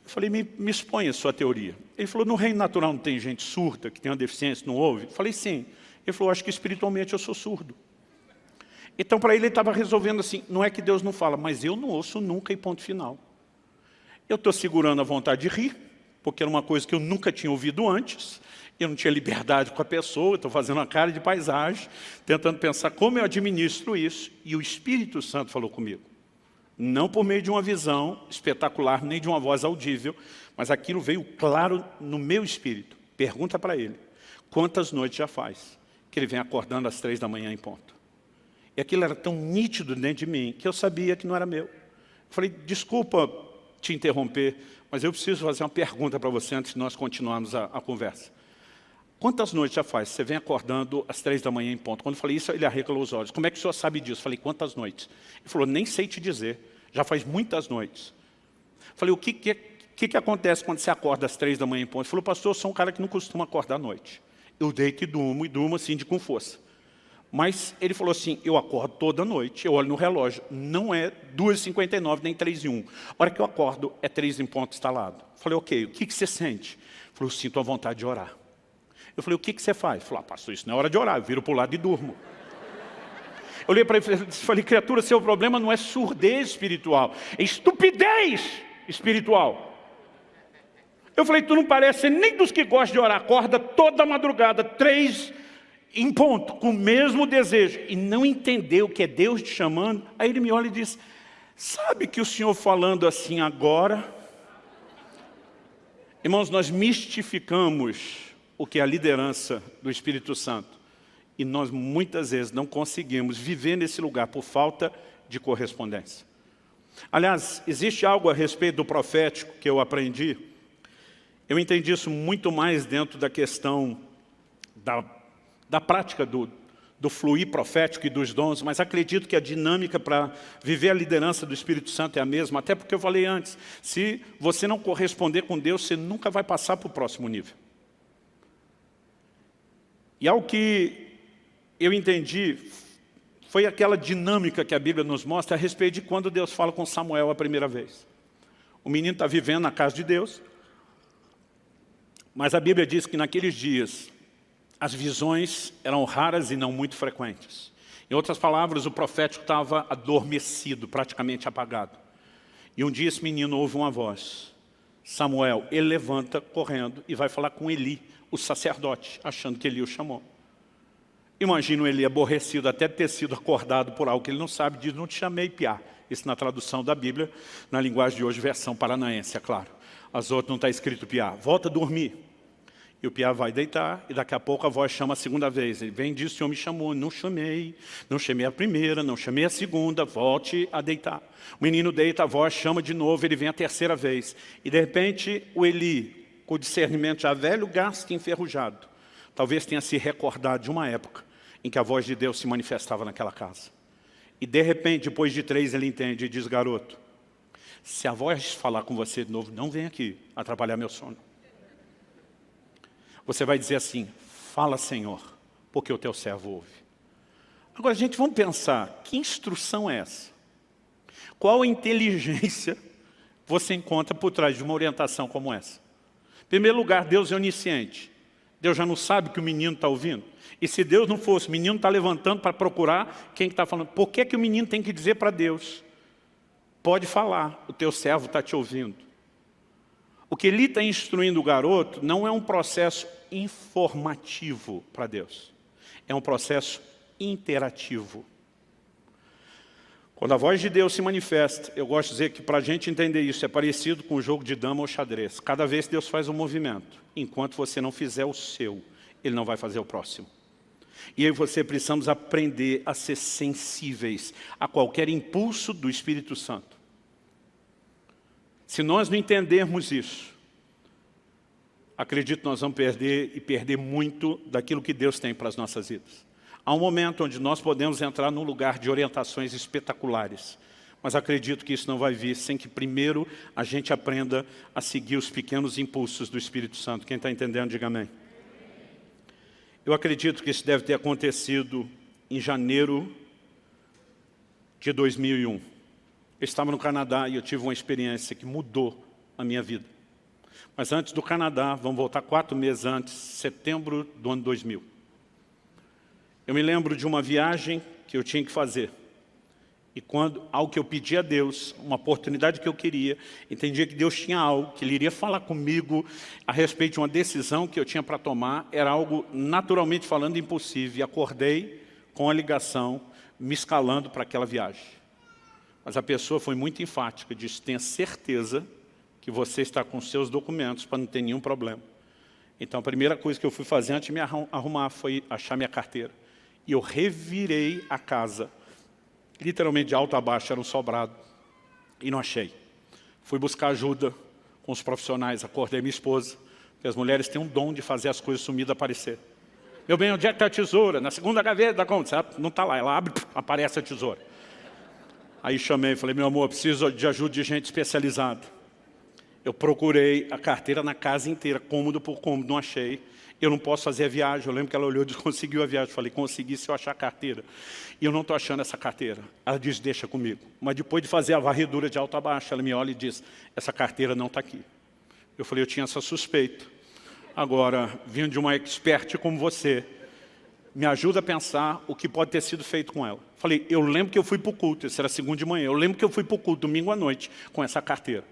Eu falei, me exponha a sua teoria. Ele falou, no reino natural não tem gente surda, que tem uma deficiência, não ouve? Eu falei, sim. Ele falou, acho que espiritualmente eu sou surdo. Então, para ele estava resolvendo assim, não é que Deus não fala, mas eu não ouço nunca e ponto final. Eu estou segurando a vontade de rir, porque era uma coisa que eu nunca tinha ouvido antes, eu não tinha liberdade com a pessoa, estou fazendo uma cara de paisagem, tentando pensar como eu administro isso, e o Espírito Santo falou comigo. Não por meio de uma visão espetacular, nem de uma voz audível, mas aquilo veio claro no meu espírito. Pergunta para ele, quantas noites já faz que ele vem acordando às 3 da manhã em ponto? E aquilo era tão nítido dentro de mim, que eu sabia que não era meu. Eu falei, desculpa te interromper, mas eu preciso fazer uma pergunta para você antes de nós continuarmos a conversa. Quantas noites já faz? Você vem acordando às 3 da manhã em ponto. Quando eu falei isso, ele arregalou os olhos. Como é que o senhor sabe disso? Eu falei, quantas noites? Ele falou, nem sei te dizer. Já faz muitas noites. Eu falei, o que acontece quando você acorda às 3 da manhã em ponto? Ele falou, pastor, eu sou um cara que não costuma acordar à noite. Eu deito e durmo assim, com força. Mas ele falou assim, eu acordo toda noite, eu olho no relógio, não é 2h59 nem 3h01. A hora que eu acordo, é 3 em ponto instalado. Eu falei, ok, o que você sente? Ele falou, eu sinto a vontade de orar. Eu falei, o que você faz? Ele falou, pastor, isso não é hora de orar, eu viro para o lado e durmo. Eu olhei para ele e falei, criatura, seu problema não é surdez espiritual, é estupidez espiritual. Eu falei, tu não parece nem dos que gostam de orar, acorda toda madrugada, 3 em ponto, com o mesmo desejo, e não entendeu que é Deus te chamando. Aí ele me olha e diz, sabe que o senhor falando assim agora? Irmãos, nós mistificamos o que é a liderança do Espírito Santo. E nós muitas vezes não conseguimos viver nesse lugar por falta de correspondência. Aliás, existe algo a respeito do profético que eu aprendi. Eu entendi isso muito mais dentro da questão da prática do do fluir profético e dos dons, mas acredito que a dinâmica para viver a liderança do Espírito Santo é a mesma, até porque eu falei antes, se você não corresponder com Deus, você nunca vai passar para o próximo nível. E algo que eu entendi foi aquela dinâmica que a Bíblia nos mostra a respeito de quando Deus fala com Samuel a primeira vez. O menino está vivendo na casa de Deus, mas a Bíblia diz que naqueles dias as visões eram raras e não muito frequentes. Em outras palavras, o profético estava adormecido, praticamente apagado. E um dia esse menino ouve uma voz. Samuel, ele levanta correndo e vai falar com Eli, o sacerdote, achando que Eli o chamou. Imagino ele aborrecido até ter sido acordado por algo que ele não sabe, diz, não te chamei, piá. Isso na tradução da Bíblia, na linguagem de hoje, versão paranaense, é claro. As outras não está escrito piá. Volta a dormir. E o piá vai deitar, e daqui a pouco a voz chama a segunda vez. Ele vem e diz, o Senhor me chamou, não chamei a primeira, não chamei a segunda, volte a deitar. O menino deita, a voz chama de novo, ele vem a terceira vez. E de repente o Eli, com o discernimento já velho, gasto e enferrujado, talvez tenha se recordado de uma época em que a voz de Deus se manifestava naquela casa. E de repente, depois de 3, ele entende e diz, garoto, se a voz falar com você de novo, não vem aqui atrapalhar meu sono. Você vai dizer assim, fala Senhor, porque o teu servo ouve. Agora, gente, vamos pensar, que instrução é essa? Qual inteligência você encontra por trás de uma orientação como essa? Em primeiro lugar, Deus é onisciente. Deus já não sabe que o menino está ouvindo. E se Deus não fosse, o menino está levantando para procurar quem está falando. Por que o menino tem que dizer para Deus? Pode falar, o teu servo está te ouvindo. O que ele está instruindo o garoto não é um processo informativo para Deus. É um processo interativo. Quando a voz de Deus se manifesta, eu gosto de dizer que para a gente entender isso é parecido com o jogo de dama ou xadrez. Cada vez Deus faz um movimento. Enquanto você não fizer o seu, Ele não vai fazer o próximo. E aí você precisamos aprender a ser sensíveis a qualquer impulso do Espírito Santo. Se nós não entendermos isso, acredito que nós vamos perder muito daquilo que Deus tem para as nossas vidas. Há um momento onde nós podemos entrar num lugar de orientações espetaculares, mas acredito que isso não vai vir sem que primeiro a gente aprenda a seguir os pequenos impulsos do Espírito Santo. Quem está entendendo, diga amém. Eu acredito que isso deve ter acontecido em janeiro de 2001. Eu estava no Canadá e eu tive uma experiência que mudou a minha vida. Mas antes do Canadá, vamos voltar 4 meses antes, setembro do ano 2000. Eu me lembro de uma viagem que eu tinha que fazer. E algo que eu pedi a Deus, uma oportunidade que eu queria, entendia que Deus tinha algo, que Ele iria falar comigo a respeito de uma decisão que eu tinha para tomar, era algo, naturalmente falando, impossível. E acordei com a ligação, me escalando para aquela viagem. Mas a pessoa foi muito enfática, disse, tenha certeza que você está com seus documentos para não ter nenhum problema. Então a primeira coisa que eu fui fazer antes de me arrumar foi achar minha carteira. E eu revirei a casa, literalmente de alto a baixo, era um sobrado, e não achei. Fui buscar ajuda com os profissionais, acordei minha esposa, porque as mulheres têm um dom de fazer as coisas sumidas aparecer. Meu bem, onde é que está a tesoura? Na segunda gaveta da conta, não está lá, ela abre, aparece a tesoura. Aí chamei e falei, meu amor, preciso de ajuda de gente especializada. Eu procurei a carteira na casa inteira, cômodo por cômodo, não achei. Eu não posso fazer a viagem. Eu lembro que ela olhou e disse, conseguiu a viagem. Eu falei, consegui se eu achar a carteira. E eu não estou achando essa carteira. Ela disse, deixa comigo. Mas depois de fazer a varredura de alto a baixo, ela me olha e diz, essa carteira não está aqui. Eu falei, eu tinha essa suspeita. Agora, vindo de uma expert como você, me ajuda a pensar o que pode ter sido feito com ela. Falei, eu lembro que eu fui para o culto, isso era segunda de manhã. Eu lembro que eu fui para o culto domingo à noite com essa carteira.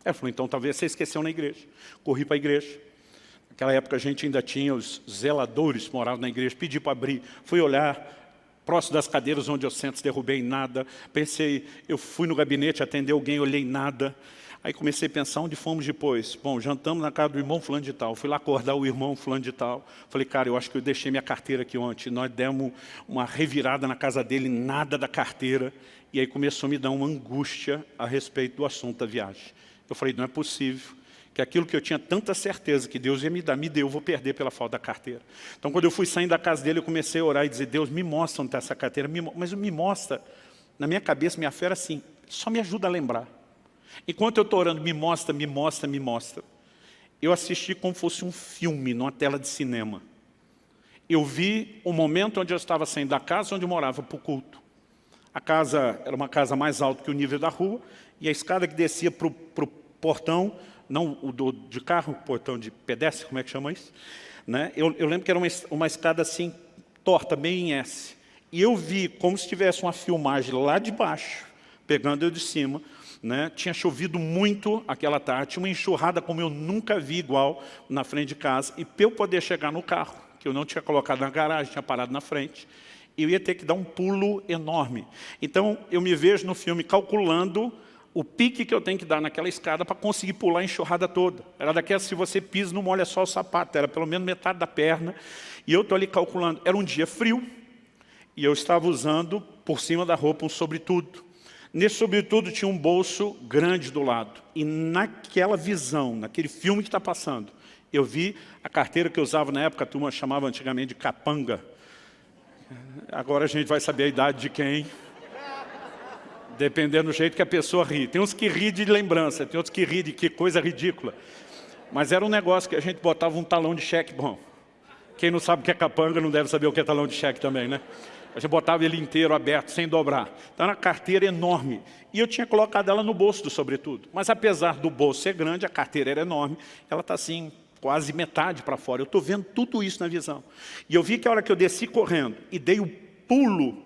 Ela falou, então talvez você esqueceu na igreja. Corri para a igreja. Naquela época a gente ainda tinha os zeladores que moravam na igreja. Pedi para abrir. Fui olhar próximo das cadeiras onde eu sento, derrubei nada. Pensei, eu fui no gabinete atender alguém, olhei nada. Aí comecei a pensar onde fomos depois. Bom, jantamos na casa do irmão fulano de tal. Fui lá acordar o irmão fulano de tal. Falei, cara, eu acho que eu deixei minha carteira aqui ontem. Nós demos uma revirada na casa dele, nada da carteira. E aí começou a me dar uma angústia a respeito do assunto da viagem. Eu falei, não é possível que aquilo que eu tinha tanta certeza que Deus ia me dar, me deu, eu vou perder pela falta da carteira. Então, quando eu fui saindo da casa dele, eu comecei a orar e dizer, Deus, me mostra onde está essa carteira, mas me mostra, na minha cabeça, minha fé era assim, só me ajuda a lembrar. Enquanto eu estou orando, me mostra, me mostra, me mostra. Eu assisti como fosse um filme, numa tela de cinema. Eu vi o momento onde eu estava saindo da casa onde eu morava para o culto. A casa era uma casa mais alta que o nível da rua, e a escada que descia para o portão, não o de carro, o portão de pedestre, como é que chama isso? Né? Eu lembro que era uma escada assim, torta, meio em S. E eu vi como se tivesse uma filmagem lá de baixo, pegando eu de cima. Né? Tinha chovido muito aquela tarde, tinha uma enxurrada como eu nunca vi igual na frente de casa. E para eu poder chegar no carro, que eu não tinha colocado na garagem, tinha parado na frente, eu ia ter que dar um pulo enorme. Então, eu me vejo no filme calculando o pique que eu tenho que dar naquela escada para conseguir pular a enxurrada toda. Era daquela, se você pisa, não molha só o sapato, era pelo menos metade da perna. E eu estou ali calculando. Era um dia frio, e eu estava usando, por cima da roupa, um sobretudo. Nesse sobretudo tinha um bolso grande do lado. E naquela visão, naquele filme que está passando, eu vi a carteira que eu usava na época, a turma chamava antigamente de capanga. Agora a gente vai saber a idade de quem, dependendo do jeito que a pessoa ri. Tem uns que ri de lembrança, tem outros que ri de que coisa ridícula. Mas era um negócio que a gente botava um talão de cheque. Bom, quem não sabe o que é capanga não deve saber o que é talão de cheque também, né? A gente botava ele inteiro, aberto, sem dobrar. Então era uma carteira enorme. E eu tinha colocado ela no bolso do sobretudo. Mas apesar do bolso ser grande, a carteira era enorme. Ela está assim, quase metade para fora. Eu estou vendo tudo isso na visão. E eu vi que a hora que eu desci correndo e dei o pulo,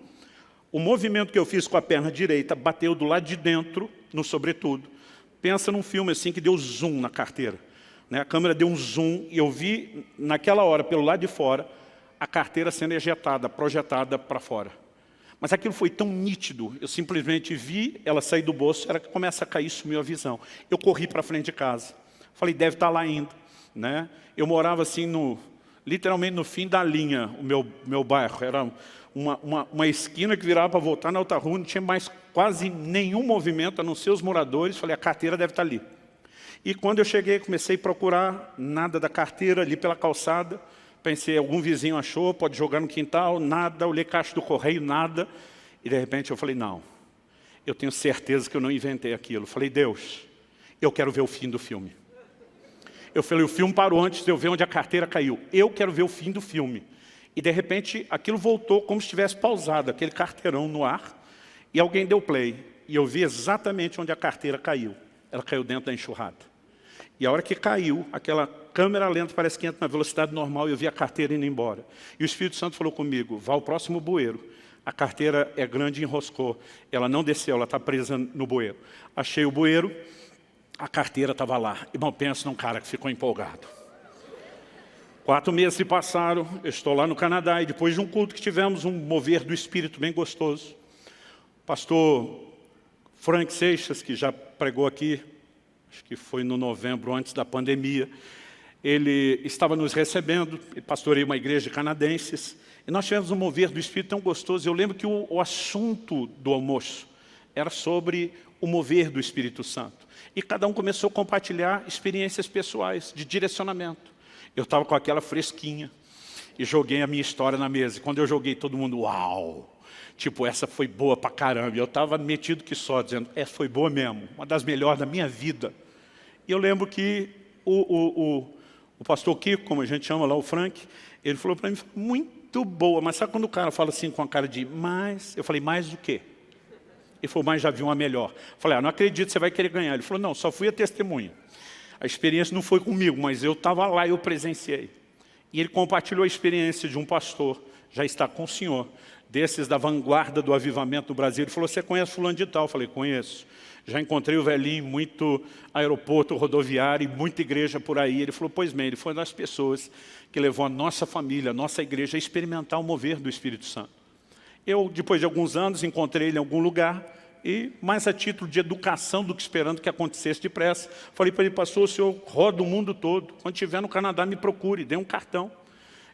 o movimento que eu fiz com a perna direita bateu do lado de dentro, no sobretudo. Pensa num filme assim que deu zoom na carteira. Né? A câmera deu um zoom e eu vi, naquela hora, pelo lado de fora, a carteira sendo ejetada, projetada para fora. Mas aquilo foi tão nítido, eu simplesmente vi ela sair do bolso, era que começa a cair, sumiu a visão. Eu corri para frente de casa. Falei, deve estar lá ainda. Né? Eu morava assim, literalmente no fim da linha, o meu bairro. Era uma esquina que virava para voltar na outra rua, não tinha mais quase nenhum movimento, a não ser os moradores. Falei, a carteira deve estar ali. E quando eu cheguei, comecei a procurar, nada da carteira ali pela calçada. Pensei, algum vizinho achou, pode jogar no quintal, nada. Olhei caixa do correio, nada. E de repente eu falei, não, eu tenho certeza que eu não inventei aquilo. Falei, Deus, eu quero ver o fim do filme. Eu falei, o filme parou antes de eu ver onde a carteira caiu. Eu quero ver o fim do filme. E de repente aquilo voltou como se estivesse pausado, aquele carteirão no ar. E alguém deu play. E eu vi exatamente onde a carteira caiu. Ela caiu dentro da enxurrada. E a hora que caiu, aquela câmera lenta parece que entra na velocidade normal e eu vi a carteira indo embora. E o Espírito Santo falou comigo, vá ao próximo bueiro. A carteira é grande e enroscou. Ela não desceu, ela está presa no bueiro. Achei o bueiro, a carteira estava lá. Irmão, pensa num cara que ficou empolgado. 4 meses se passaram, eu estou lá no Canadá e depois de um culto que tivemos, um mover do Espírito bem gostoso. O pastor Frank Seixas, que já pregou aqui, acho que foi no novembro, antes da pandemia, ele estava nos recebendo, ele pastoreia uma igreja de canadenses, e nós tivemos um mover do Espírito tão gostoso. Eu lembro que o assunto do almoço era sobre o mover do Espírito Santo. E cada um começou a compartilhar experiências pessoais, de direcionamento. Eu estava com aquela fresquinha, e joguei a minha história na mesa. E quando eu joguei, todo mundo, uau! Tipo, essa foi boa pra caramba. E eu estava metido que só, dizendo, essa foi boa mesmo, uma das melhores da minha vida. E eu lembro que o pastor Kiko, como a gente chama lá, o Frank, ele falou para mim, muito boa, mas sabe quando o cara fala assim com a cara de mais? Eu falei, mais do quê? Ele falou, mas já vi uma melhor. Eu falei, não acredito, você vai querer ganhar. Ele falou, não, só fui a testemunha. A experiência não foi comigo, mas eu estava lá e eu presenciei. E ele compartilhou a experiência de um pastor, já está com o senhor, desses da vanguarda do avivamento do Brasil. Ele falou, você conhece fulano de tal? Eu falei, conheço. Já encontrei o velhinho, muito aeroporto rodoviário, muita igreja por aí. Ele falou, pois bem, ele foi uma das pessoas que levou a nossa família, a nossa igreja, a experimentar o mover do Espírito Santo. Eu, depois de alguns anos, encontrei ele em algum lugar, e mais a título de educação do que esperando que acontecesse depressa. Falei para ele, pastor, o senhor roda o mundo todo. Quando estiver no Canadá, me procure, dê um cartão.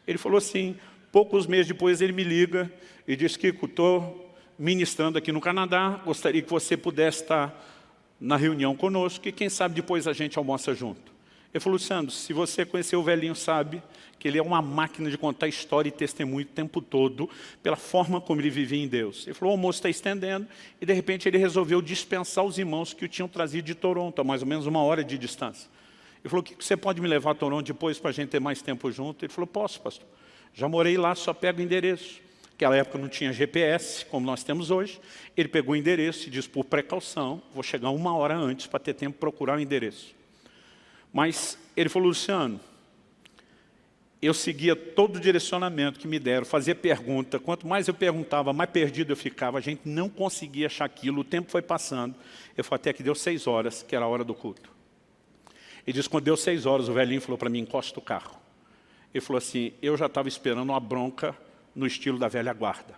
Ele falou assim, poucos meses depois ele me liga e diz, Kiko, estou ministrando aqui no Canadá, gostaria que você pudesse estar na reunião conosco e quem sabe depois a gente almoça junto. Ele falou, Luciano, se você conhecer o velhinho, sabe que ele é uma máquina de contar história e testemunho o tempo todo, pela forma como ele vivia em Deus. Ele falou, o almoço está estendendo, e de repente ele resolveu dispensar os irmãos que o tinham trazido de Toronto, a mais ou menos 1 hora de distância. Ele falou, que você pode me levar a Toronto depois para a gente ter mais tempo junto? Ele falou, posso, pastor. Já morei lá, só pego o endereço. Naquela época não tinha GPS, como nós temos hoje. Ele pegou o endereço e disse, por precaução, vou chegar 1 hora antes para ter tempo de procurar o endereço. Mas ele falou, Luciano, eu seguia todo o direcionamento que me deram, fazia pergunta. Quanto mais eu perguntava, mais perdido eu ficava. A gente não conseguia achar aquilo, o tempo foi passando. Eu falei, até que deu 6 horas, que era a hora do culto. Ele disse, quando deu 6 horas, o velhinho falou para mim, encosta o carro. Ele falou assim, eu já estava esperando uma bronca no estilo da velha guarda.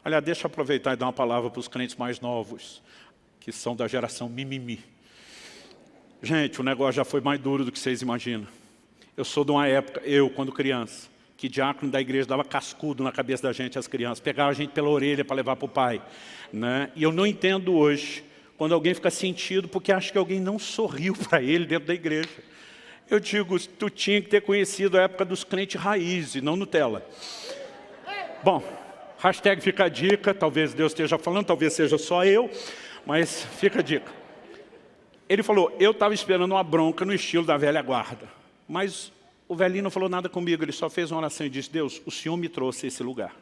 Aliás, deixa eu aproveitar e dar uma palavra para os crentes mais novos, que são da geração mimimi. Gente, o negócio já foi mais duro do que vocês imaginam. Eu sou de uma época, quando criança, que diácono da igreja dava cascudo na cabeça da gente, as crianças, pegava a gente pela orelha para levar para o pai. Né? E eu não entendo hoje, quando alguém fica sentido, porque acha que alguém não sorriu para ele dentro da igreja. Eu digo, tu tinha que ter conhecido a época dos crentes raiz e não Nutella. Bom, hashtag fica a dica, talvez Deus esteja falando, talvez seja só eu, mas fica a dica. Ele falou, eu estava esperando uma bronca no estilo da velha guarda. Mas o velhinho não falou nada comigo, ele só fez uma oração e disse, Deus, o Senhor me trouxe a esse lugar.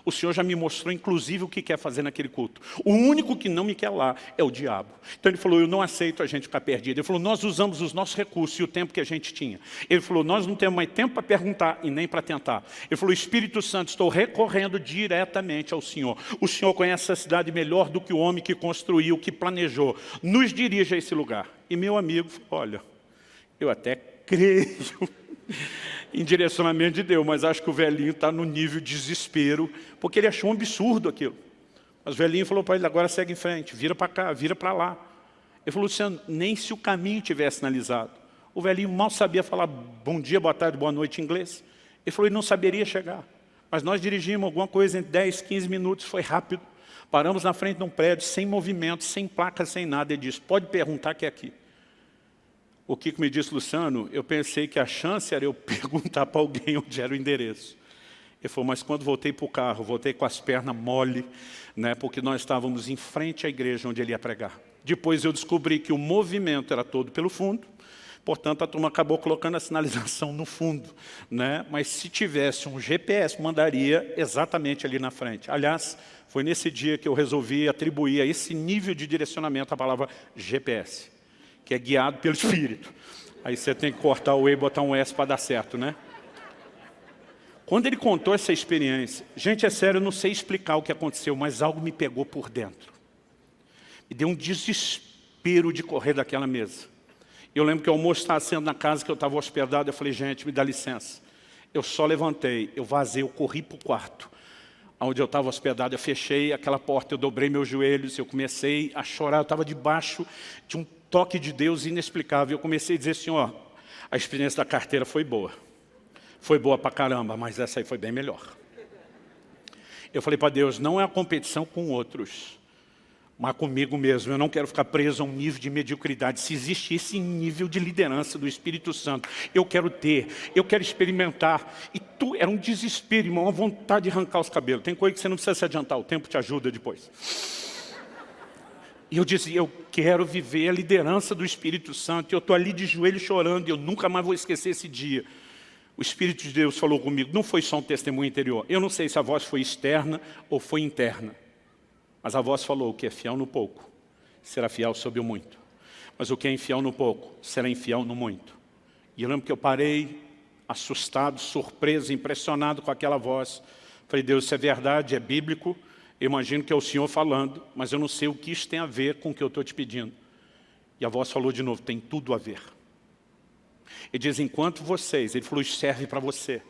O Senhor já me mostrou, inclusive, o que quer fazer naquele culto. O único que não me quer lá é o diabo. Então ele falou, eu não aceito a gente ficar perdido. Ele falou, nós usamos os nossos recursos e o tempo que a gente tinha. Ele falou, nós não temos mais tempo para perguntar e nem para tentar. Ele falou, Espírito Santo, estou recorrendo diretamente ao Senhor. O Senhor conhece a cidade melhor do que o homem que construiu, que planejou. Nos dirige a esse lugar. E meu amigo, olha, eu até creio em direcionamento de Deus, mas acho que o velhinho está no nível de desespero, porque ele achou um absurdo aquilo. Mas o velhinho falou para ele, agora segue em frente, vira para cá, vira para lá. Ele falou, Luciano, nem se o caminho tivesse sinalizado. O velhinho mal sabia falar bom dia, boa tarde, boa noite em inglês. Ele falou, ele não saberia chegar. Mas nós dirigimos alguma coisa em 10, 15 minutos, foi rápido. Paramos na frente de um prédio, sem movimento, sem placa, sem nada. Ele disse, pode perguntar que é aqui. O que me disse, Luciano, eu pensei que a chance era eu perguntar para alguém onde era o endereço. Ele falou, mas quando voltei para o carro, voltei com as pernas mole, né, porque nós estávamos em frente à igreja onde ele ia pregar. Depois eu descobri que o movimento era todo pelo fundo, portanto a turma acabou colocando a sinalização no fundo. Né? Mas se tivesse um GPS, mandaria exatamente ali na frente. Aliás, foi nesse dia que eu resolvi atribuir a esse nível de direcionamento a palavra GPS. Que é guiado pelo Espírito. Aí você tem que cortar o E e botar um S para dar certo, né? Quando ele contou essa experiência, gente, é sério, eu não sei explicar o que aconteceu, mas algo me pegou por dentro. Me deu um desespero de correr daquela mesa. Eu lembro que o almoço estava sendo na casa que eu estava hospedado, eu falei, gente, me dá licença. Eu só levantei, eu vazei, eu corri para o quarto. Onde eu estava hospedado, eu fechei aquela porta, eu dobrei meus joelhos, eu comecei a chorar, eu estava debaixo de um toque de Deus inexplicável. Eu comecei a dizer assim, ó, a experiência da carteira foi boa. Foi boa pra caramba, mas essa aí foi bem melhor. Eu falei para Deus, não é a competição com outros, mas comigo mesmo. Eu não quero ficar preso a um nível de mediocridade. Se existe esse nível de liderança do Espírito Santo, eu quero ter, eu quero experimentar. E era um desespero, irmão, uma vontade de arrancar os cabelos. Tem coisa que você não precisa se adiantar, o tempo te ajuda depois. E eu disse, eu quero viver a liderança do Espírito Santo. E eu estou ali de joelho chorando e eu nunca mais vou esquecer esse dia. O Espírito de Deus falou comigo, não foi só um testemunho interior. Eu não sei se a voz foi externa ou foi interna. Mas a voz falou, o que é fiel no pouco, será fiel sobre o muito. Mas o que é infiel no pouco, será infiel no muito. E eu lembro que eu parei, assustado, surpreso, impressionado com aquela voz. Falei, Deus, isso é verdade, é bíblico. Eu imagino que é o Senhor falando, mas eu não sei o que isso tem a ver com o que eu estou te pedindo. E a voz falou de novo, tem tudo a ver. Ele diz, enquanto vocês, ele falou, isso serve para você.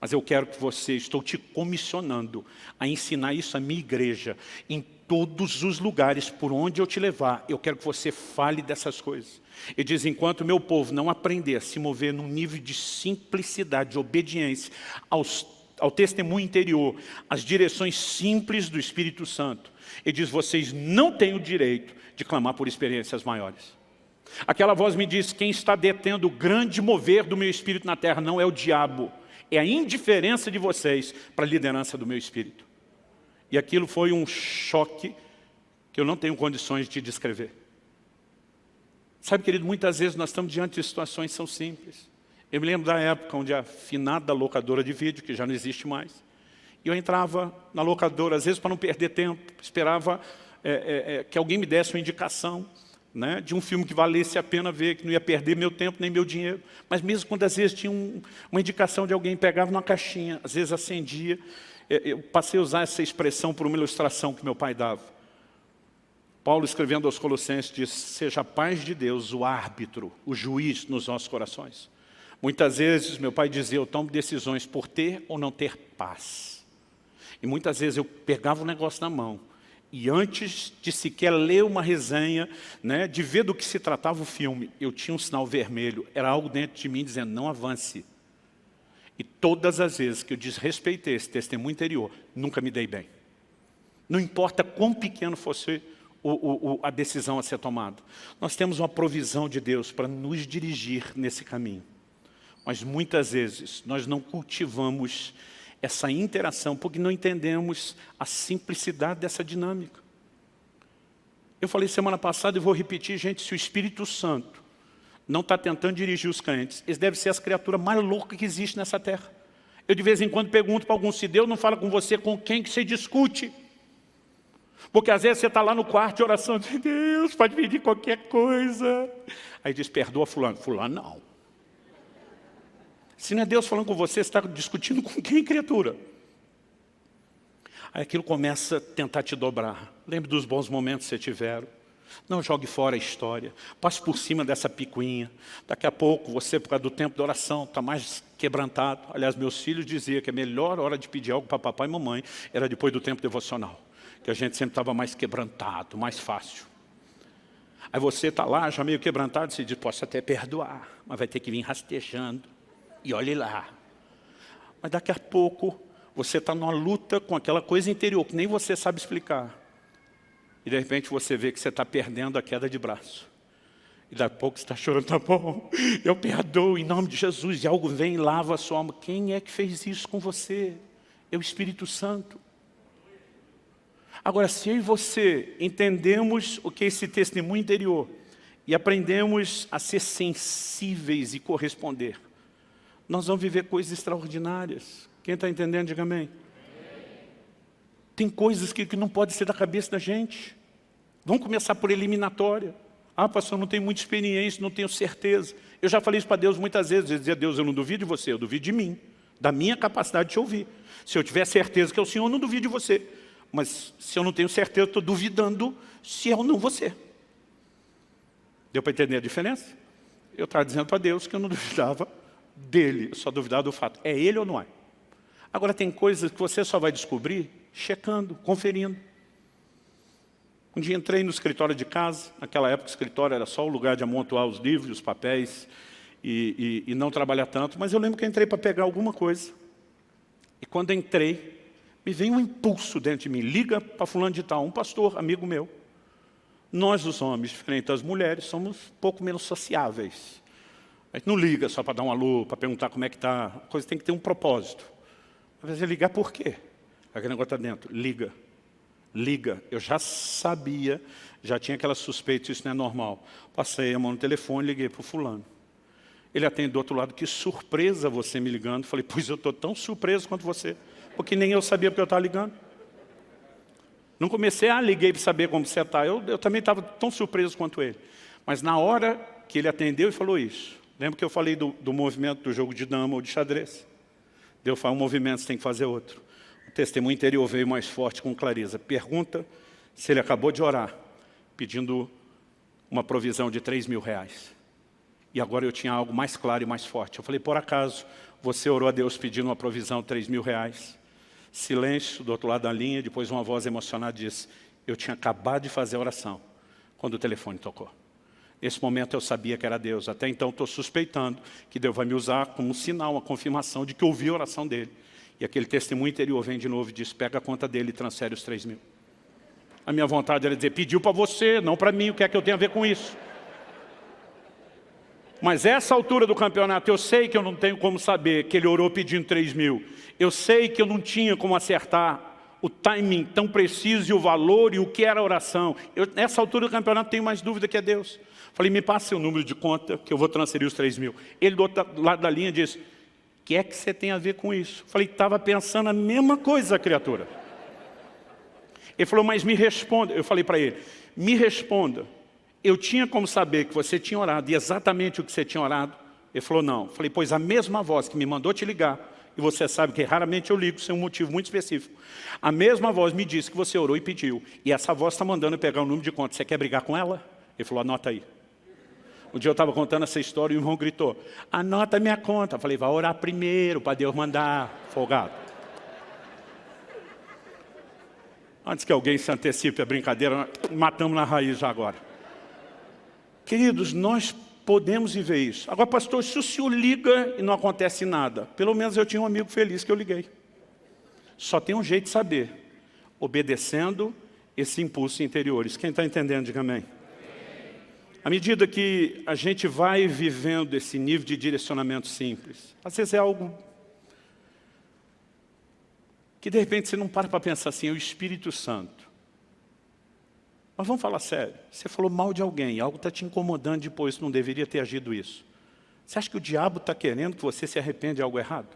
Mas eu quero que você, estou te comissionando a ensinar isso à minha igreja, em todos os lugares por onde eu te levar, eu quero que você fale dessas coisas. Ele diz, enquanto o meu povo não aprender a se mover num nível de simplicidade, de obediência ao testemunho interior, às direções simples do Espírito Santo, ele diz, vocês não têm o direito de clamar por experiências maiores. Aquela voz me disse, quem está detendo o grande mover do meu espírito na terra não é o diabo, é a indiferença de vocês para a liderança do meu espírito. E aquilo foi um choque que eu não tenho condições de descrever. Sabe, querido, muitas vezes nós estamos diante de situações que são simples. Eu me lembro da época onde a finada locadora de vídeo, que já não existe mais, e eu entrava na locadora, às vezes para não perder tempo, esperava que alguém me desse uma indicação, né, de um filme que valesse a pena ver, que não ia perder meu tempo nem meu dinheiro. Mas mesmo quando às vezes tinha uma indicação de alguém, pegava numa caixinha, às vezes acendia, eu passei a usar essa expressão por uma ilustração que meu pai dava. Paulo, escrevendo aos Colossenses, diz, seja a paz de Deus o árbitro, o juiz nos nossos corações. Muitas vezes meu pai dizia, eu tomo decisões por ter ou não ter paz. E muitas vezes eu pegava o negócio na mão, e antes de sequer ler uma resenha, né, de ver do que se tratava o filme, eu tinha um sinal vermelho, era algo dentro de mim dizendo, não avance. E todas as vezes que eu desrespeitei esse testemunho interior, nunca me dei bem. Não importa quão pequeno fosse a decisão a ser tomada. Nós temos uma provisão de Deus para nos dirigir nesse caminho. Mas muitas vezes nós não cultivamos essa interação porque não entendemos a simplicidade dessa dinâmica. Eu falei semana passada e vou repetir, gente, se o Espírito Santo não está tentando dirigir os crentes, eles devem ser as criaturas mais loucas que existem nessa terra. Eu de vez em quando pergunto para algum, se Deus não fala com você, com quem que você discute? Porque às vezes você está lá no quarto de oração, diz, Deus, pode pedir qualquer coisa. Aí diz, perdoa fulano. Fulano não. Se não é Deus falando com você, você está discutindo com quem, criatura? Aí aquilo começa a tentar te dobrar. Lembre dos bons momentos que você tiveram. Não jogue fora a história. Passe por cima dessa picuinha. Daqui a pouco, você, por causa do tempo de oração, está mais quebrantado. Aliás, meus filhos diziam que a melhor hora de pedir algo para papai e mamãe era depois do tempo devocional. Que a gente sempre estava mais quebrantado, mais fácil. Aí você está lá, já meio quebrantado, você diz, posso até perdoar, mas vai ter que vir rastejando. E olhe lá. Mas daqui a pouco, você está numa luta com aquela coisa interior, que nem você sabe explicar. E de repente você vê que você está perdendo a queda de braço. E daqui a pouco você está chorando, tá bom, eu perdoo em nome de Jesus. E algo vem e lava a sua alma. Quem é que fez isso com você? É o Espírito Santo. Agora, se eu e você entendemos o que é esse testemunho interior e aprendemos a ser sensíveis e corresponder, nós vamos viver coisas extraordinárias. Quem está entendendo, diga amém. Tem coisas que não podem ser da cabeça da gente. Vamos começar por eliminatória. Ah, pastor, não tenho muita experiência, não tenho certeza. Eu já falei isso para Deus muitas vezes. Eu dizia, Deus, eu não duvido de você, eu duvido de mim, da minha capacidade de te ouvir. Se eu tiver certeza que é o Senhor, eu não duvido de você. Mas se eu não tenho certeza, eu estou duvidando se é ou não você. Deu para entender a diferença? Eu estava dizendo para Deus que eu não duvidava dele, eu só duvidava do fato. É ele ou não é? Agora tem coisas que você só vai descobrir checando, conferindo. Um dia entrei no escritório de casa, naquela época o escritório era só o lugar de amontoar os livros, os papéis e não trabalhar tanto, mas eu lembro que eu entrei para pegar alguma coisa. E quando entrei, me veio um impulso dentro de mim, liga para fulano de tal, um pastor, amigo meu. Nós, os homens, diferente das mulheres, somos um pouco menos sociáveis. A gente não liga só para dar um alô, para perguntar como é que está. A coisa tem que ter um propósito. Às vezes ligar por quê? Aquele negócio está dentro. Liga. Liga. Eu já sabia, já tinha aquela suspeita, isso não é normal. Passei a mão no telefone, liguei para o fulano. Ele atende do outro lado, que surpresa você me ligando. Falei, pois eu estou tão surpreso quanto você. Porque nem eu sabia porque eu estava ligando. Não comecei, liguei para saber como você está. Eu também estava tão surpreso quanto ele. Mas na hora que ele atendeu e falou isso, lembra que eu falei do movimento do jogo de dama ou de xadrez? Deus faz um movimento, você tem que fazer outro. O testemunho interior veio mais forte com clareza. Pergunta se ele acabou de orar, pedindo uma provisão de 3 mil reais. E agora eu tinha algo mais claro e mais forte. Eu falei, por acaso, você orou a Deus pedindo uma provisão de 3 mil reais? Silêncio do outro lado da linha, depois uma voz emocionada disse, eu tinha acabado de fazer a oração, quando o telefone tocou. Nesse momento eu sabia que era Deus. Até então estou suspeitando que Deus vai me usar como um sinal, uma confirmação de que ouvi a oração dele. E aquele testemunho interior vem de novo e diz, pega a conta dele e transfere os 3 mil. A minha vontade era dizer, pediu para você, não para mim, o que é que eu tenho a ver com isso? Mas essa altura do campeonato, eu sei que eu não tenho como saber que ele orou pedindo 3.000. Eu sei que eu não tinha como acertar o timing tão preciso e o valor e o que era a oração. Nessa altura do campeonato, tenho mais dúvida que é Deus. Falei, me passa seu número de conta que eu vou transferir os 3.000. Ele do outro lado da linha disse, o que é que você tem a ver com isso? Falei, estava pensando a mesma coisa, criatura. Ele falou, mas me responda. Eu falei para ele, me responda. Eu tinha como saber que você tinha orado e exatamente o que você tinha orado? Ele falou, não. Falei, pois a mesma voz que me mandou te ligar, e você sabe que raramente eu ligo sem um motivo muito específico. A mesma voz me disse que você orou e pediu. E essa voz está mandando eu pegar o número de conta. Você quer brigar com ela? Ele falou, anota aí. Um dia eu estava contando essa história e o irmão gritou, anota minha conta. Eu falei, vai orar primeiro para Deus mandar, folgado. Antes que alguém se antecipe a brincadeira, matamos na raiz já agora. Queridos, nós podemos viver isso. Agora, pastor, se o senhor liga e não acontece nada, pelo menos eu tinha um amigo feliz que eu liguei. Só tem um jeito de saber, obedecendo esse impulso interiores. Quem está entendendo, diga amém. À medida que a gente vai vivendo esse nível de direcionamento simples, às vezes é algo que de repente você não para pensar assim, é o Espírito Santo. Mas vamos falar sério, você falou mal de alguém, algo está te incomodando depois, não deveria ter agido isso. Você acha que o diabo está querendo que você se arrependa de algo errado?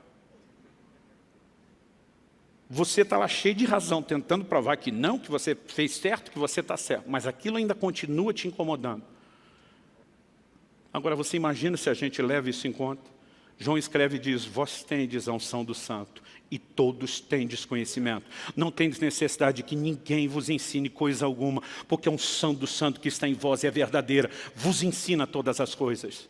Você está lá cheio de razão, tentando provar que não, que você fez certo, que você está certo, mas aquilo ainda continua te incomodando. Agora você imagina se a gente leva isso em conta. João escreve e diz, vós tendes a unção do santo, e todos tendes conhecimento. Não tendes necessidade de que ninguém vos ensine coisa alguma, porque a unção do santo que está em vós é verdadeira, vos ensina todas as coisas.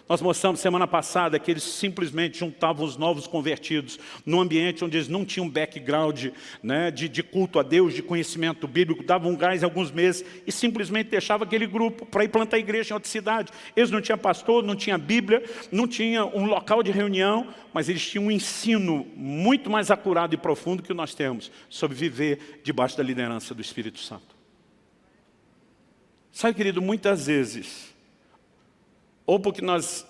Nós mostramos semana passada que eles simplesmente juntavam os novos convertidos num ambiente onde eles não tinham background, né, de culto a Deus, de conhecimento bíblico, davam um gás alguns meses e simplesmente deixavam aquele grupo para ir plantar igreja em outra cidade. Eles não tinham pastor, não tinham Bíblia, não tinham um local de reunião, mas eles tinham um ensino muito mais acurado e profundo que nós temos sobre viver debaixo da liderança do Espírito Santo. Sabe, querido, muitas vezes, ou porque nós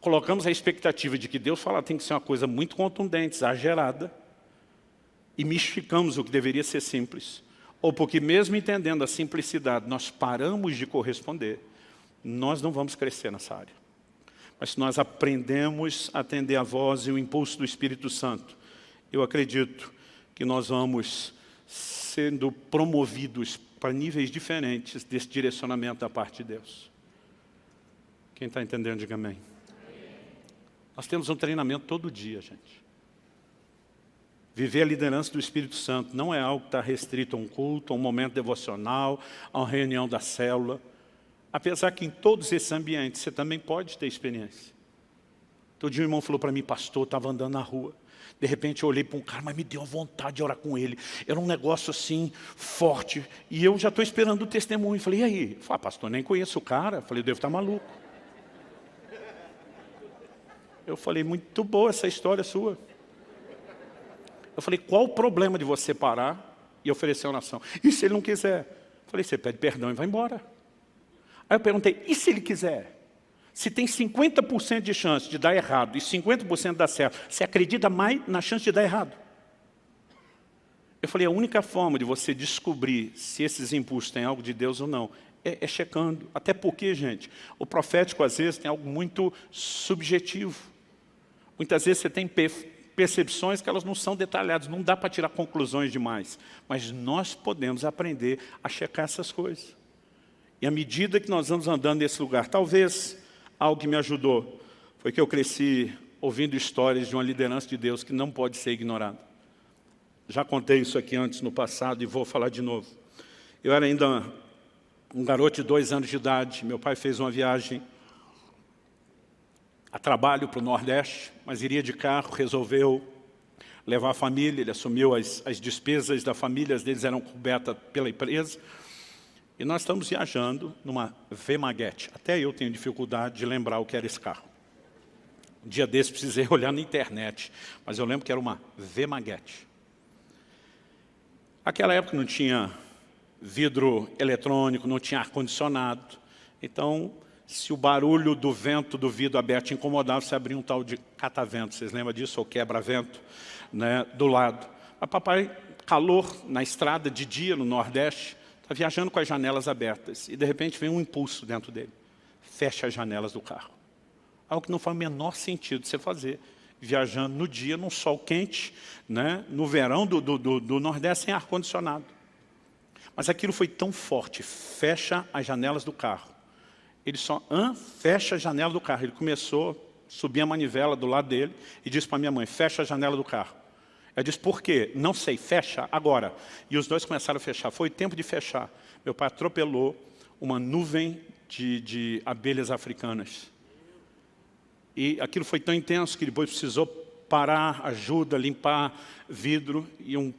colocamos a expectativa de que Deus fala tem que ser uma coisa muito contundente, exagerada, e mistificamos o que deveria ser simples, ou porque mesmo entendendo a simplicidade, nós paramos de corresponder, nós não vamos crescer nessa área. Mas se nós aprendemos a atender a voz e o impulso do Espírito Santo, eu acredito que nós vamos sendo promovidos para níveis diferentes desse direcionamento da parte de Deus. Quem está entendendo, diga amém. Nós temos um treinamento todo dia, gente. Viver a liderança do Espírito Santo não é algo que está restrito a um culto, a um momento devocional, a uma reunião da célula. Apesar que em todos esses ambientes você também pode ter experiência. Todo dia um irmão falou para mim, pastor, estava andando na rua. De repente eu olhei para um cara, mas me deu vontade de orar com ele. Era um negócio assim, forte. E eu já estou esperando o testemunho. Falei, e aí? Ele falou, pastor, nem conheço o cara. Falei, eu devo estar maluco. Eu falei, muito boa essa história sua. Eu falei, qual o problema de você parar e oferecer uma oração? E se ele não quiser? Eu falei, você pede perdão e vai embora. Aí eu perguntei, e se ele quiser? Se tem 50% de chance de dar errado e 50% dar certo, você acredita mais na chance de dar errado? Eu falei, a única forma de você descobrir se esses impulsos têm algo de Deus ou não, é checando. Até porque, gente, o profético às vezes tem algo muito subjetivo. Muitas vezes você tem percepções que elas não são detalhadas, não dá para tirar conclusões demais. Mas nós podemos aprender a checar essas coisas. E à medida que nós vamos andando nesse lugar, talvez algo que me ajudou foi que eu cresci ouvindo histórias de uma liderança de Deus que não pode ser ignorada. Já contei isso aqui antes no passado e vou falar de novo. Eu era ainda um garoto de 2 anos de idade, meu pai fez uma viagem a trabalho para o Nordeste, mas iria de carro, resolveu levar a família, ele assumiu as despesas da família, as deles eram cobertas pela empresa, e nós estamos viajando numa V-Maguete. Até eu tenho dificuldade de lembrar o que era esse carro. Um dia desse precisei olhar na internet, mas eu lembro que era uma V-Maguete. Naquela época não tinha vidro eletrônico, não tinha ar-condicionado, então Se o barulho do vento do vidro aberto incomodava, você abria um tal de catavento. Vocês lembram disso? Ou quebra-vento, né, do lado. Mas papai, calor na estrada de dia no Nordeste, está viajando com as janelas abertas. E de repente vem um impulso dentro dele. Fecha as janelas do carro. Algo que não faz o menor sentido você fazer. Viajando no dia, num sol quente, né, no verão do Nordeste, sem ar-condicionado. Mas aquilo foi tão forte. Fecha as janelas do carro. Ele só fecha a janela do carro. Ele começou a subir a manivela do lado dele e disse para minha mãe, fecha a janela do carro. Ela disse, por quê? Não sei, fecha agora. E os dois começaram a fechar. Foi tempo de fechar. Meu pai atropelou uma nuvem de abelhas africanas. E aquilo foi tão intenso que depois precisou parar, ajuda, limpar vidro. E um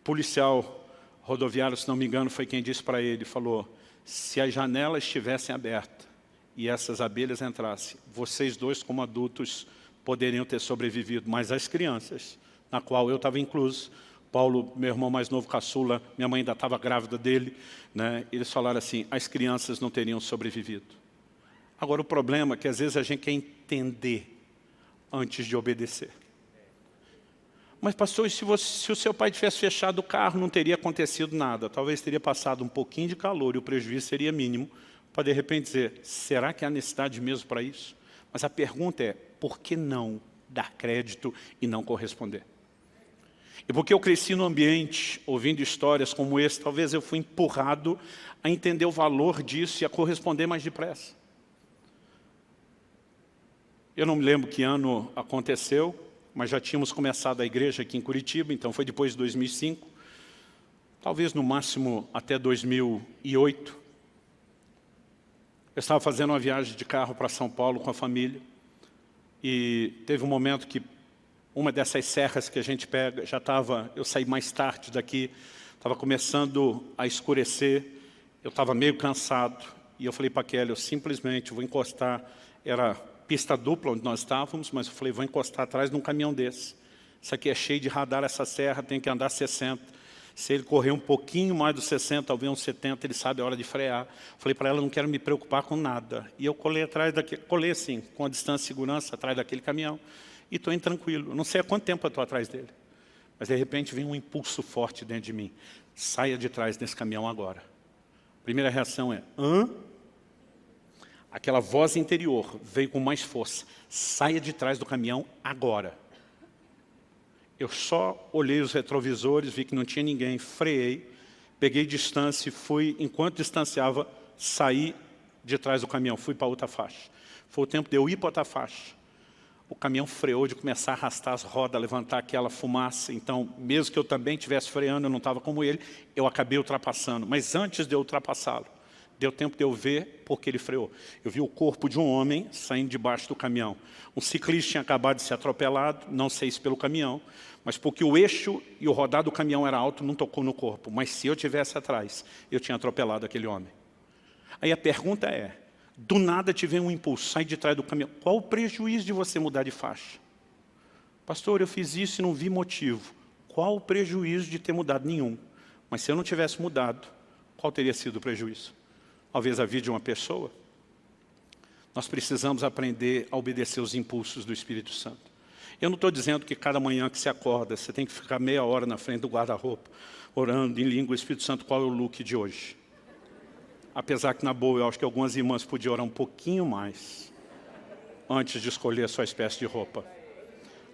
policial rodoviário, se não me engano, foi quem disse para ele, falou, se as janelas estivessem abertas e essas abelhas entrassem, vocês dois, como adultos, poderiam ter sobrevivido, mas as crianças, na qual eu estava incluso, Paulo, meu irmão mais novo, caçula, minha mãe ainda estava grávida dele, né? Eles falaram assim, as crianças não teriam sobrevivido. Agora, o problema é que às vezes a gente quer entender antes de obedecer. Mas, pastor, se o seu pai tivesse fechado o carro, não teria acontecido nada. Talvez teria passado um pouquinho de calor e o prejuízo seria mínimo, para de repente dizer, será que há necessidade mesmo para isso? Mas a pergunta é, por que não dar crédito e não corresponder? E porque eu cresci no ambiente, ouvindo histórias como esse, talvez eu fui empurrado a entender o valor disso e a corresponder mais depressa. Eu não me lembro que ano aconteceu, mas já tínhamos começado a igreja aqui em Curitiba, então foi depois de 2005, talvez no máximo até 2008. Eu estava fazendo uma viagem de carro para São Paulo com a família, e teve um momento que uma dessas serras que a gente pega, eu saí mais tarde daqui, estava começando a escurecer, eu estava meio cansado, e eu falei para a Kelly, eu simplesmente vou encostar, era pista dupla onde nós estávamos, mas eu falei, vou encostar atrás de um caminhão desse. Isso aqui é cheio de radar, essa serra, tem que andar 60. Se ele correr um pouquinho mais dos 60, talvez uns 70, ele sabe a hora de frear. Falei para ela, não quero me preocupar com nada. E eu colei assim, com a distância de segurança, atrás daquele caminhão. E estou tranquilo. Eu não sei há quanto tempo eu estou atrás dele. Mas de repente vem um impulso forte dentro de mim. Saia de trás desse caminhão agora. A primeira reação é, hã? Aquela voz interior veio com mais força. Saia de trás do caminhão agora. Eu só olhei os retrovisores, vi que não tinha ninguém, freiei, peguei distância e fui, enquanto distanciava, saí de trás do caminhão, fui para outra faixa. Foi o tempo de eu ir para outra faixa. O caminhão freou de começar a arrastar as rodas, levantar aquela fumaça. Então, mesmo que eu também estivesse freando, eu não estava como ele, eu acabei ultrapassando. Mas antes de eu ultrapassá-lo, deu tempo de eu ver porque ele freou. Eu vi o corpo de um homem saindo debaixo do caminhão. Um ciclista tinha acabado de ser atropelado, não sei se pelo caminhão, mas porque o eixo e o rodar do caminhão era alto, não tocou no corpo. Mas se eu tivesse atrás, eu tinha atropelado aquele homem. Aí a pergunta é, do nada te vem um impulso, sai de trás do caminhão. Qual o prejuízo de você mudar de faixa? Pastor, eu fiz isso e não vi motivo. Qual o prejuízo de ter mudado? Nenhum. Mas se eu não tivesse mudado, qual teria sido o prejuízo? Talvez a vida de uma pessoa. Nós precisamos aprender a obedecer os impulsos do Espírito Santo. Eu não estou dizendo que cada manhã que você acorda, você tem que ficar meia hora na frente do guarda-roupa, orando em língua, Espírito Santo, qual é o look de hoje? Apesar que, na boa, eu acho que algumas irmãs podiam orar um pouquinho mais antes de escolher a sua espécie de roupa.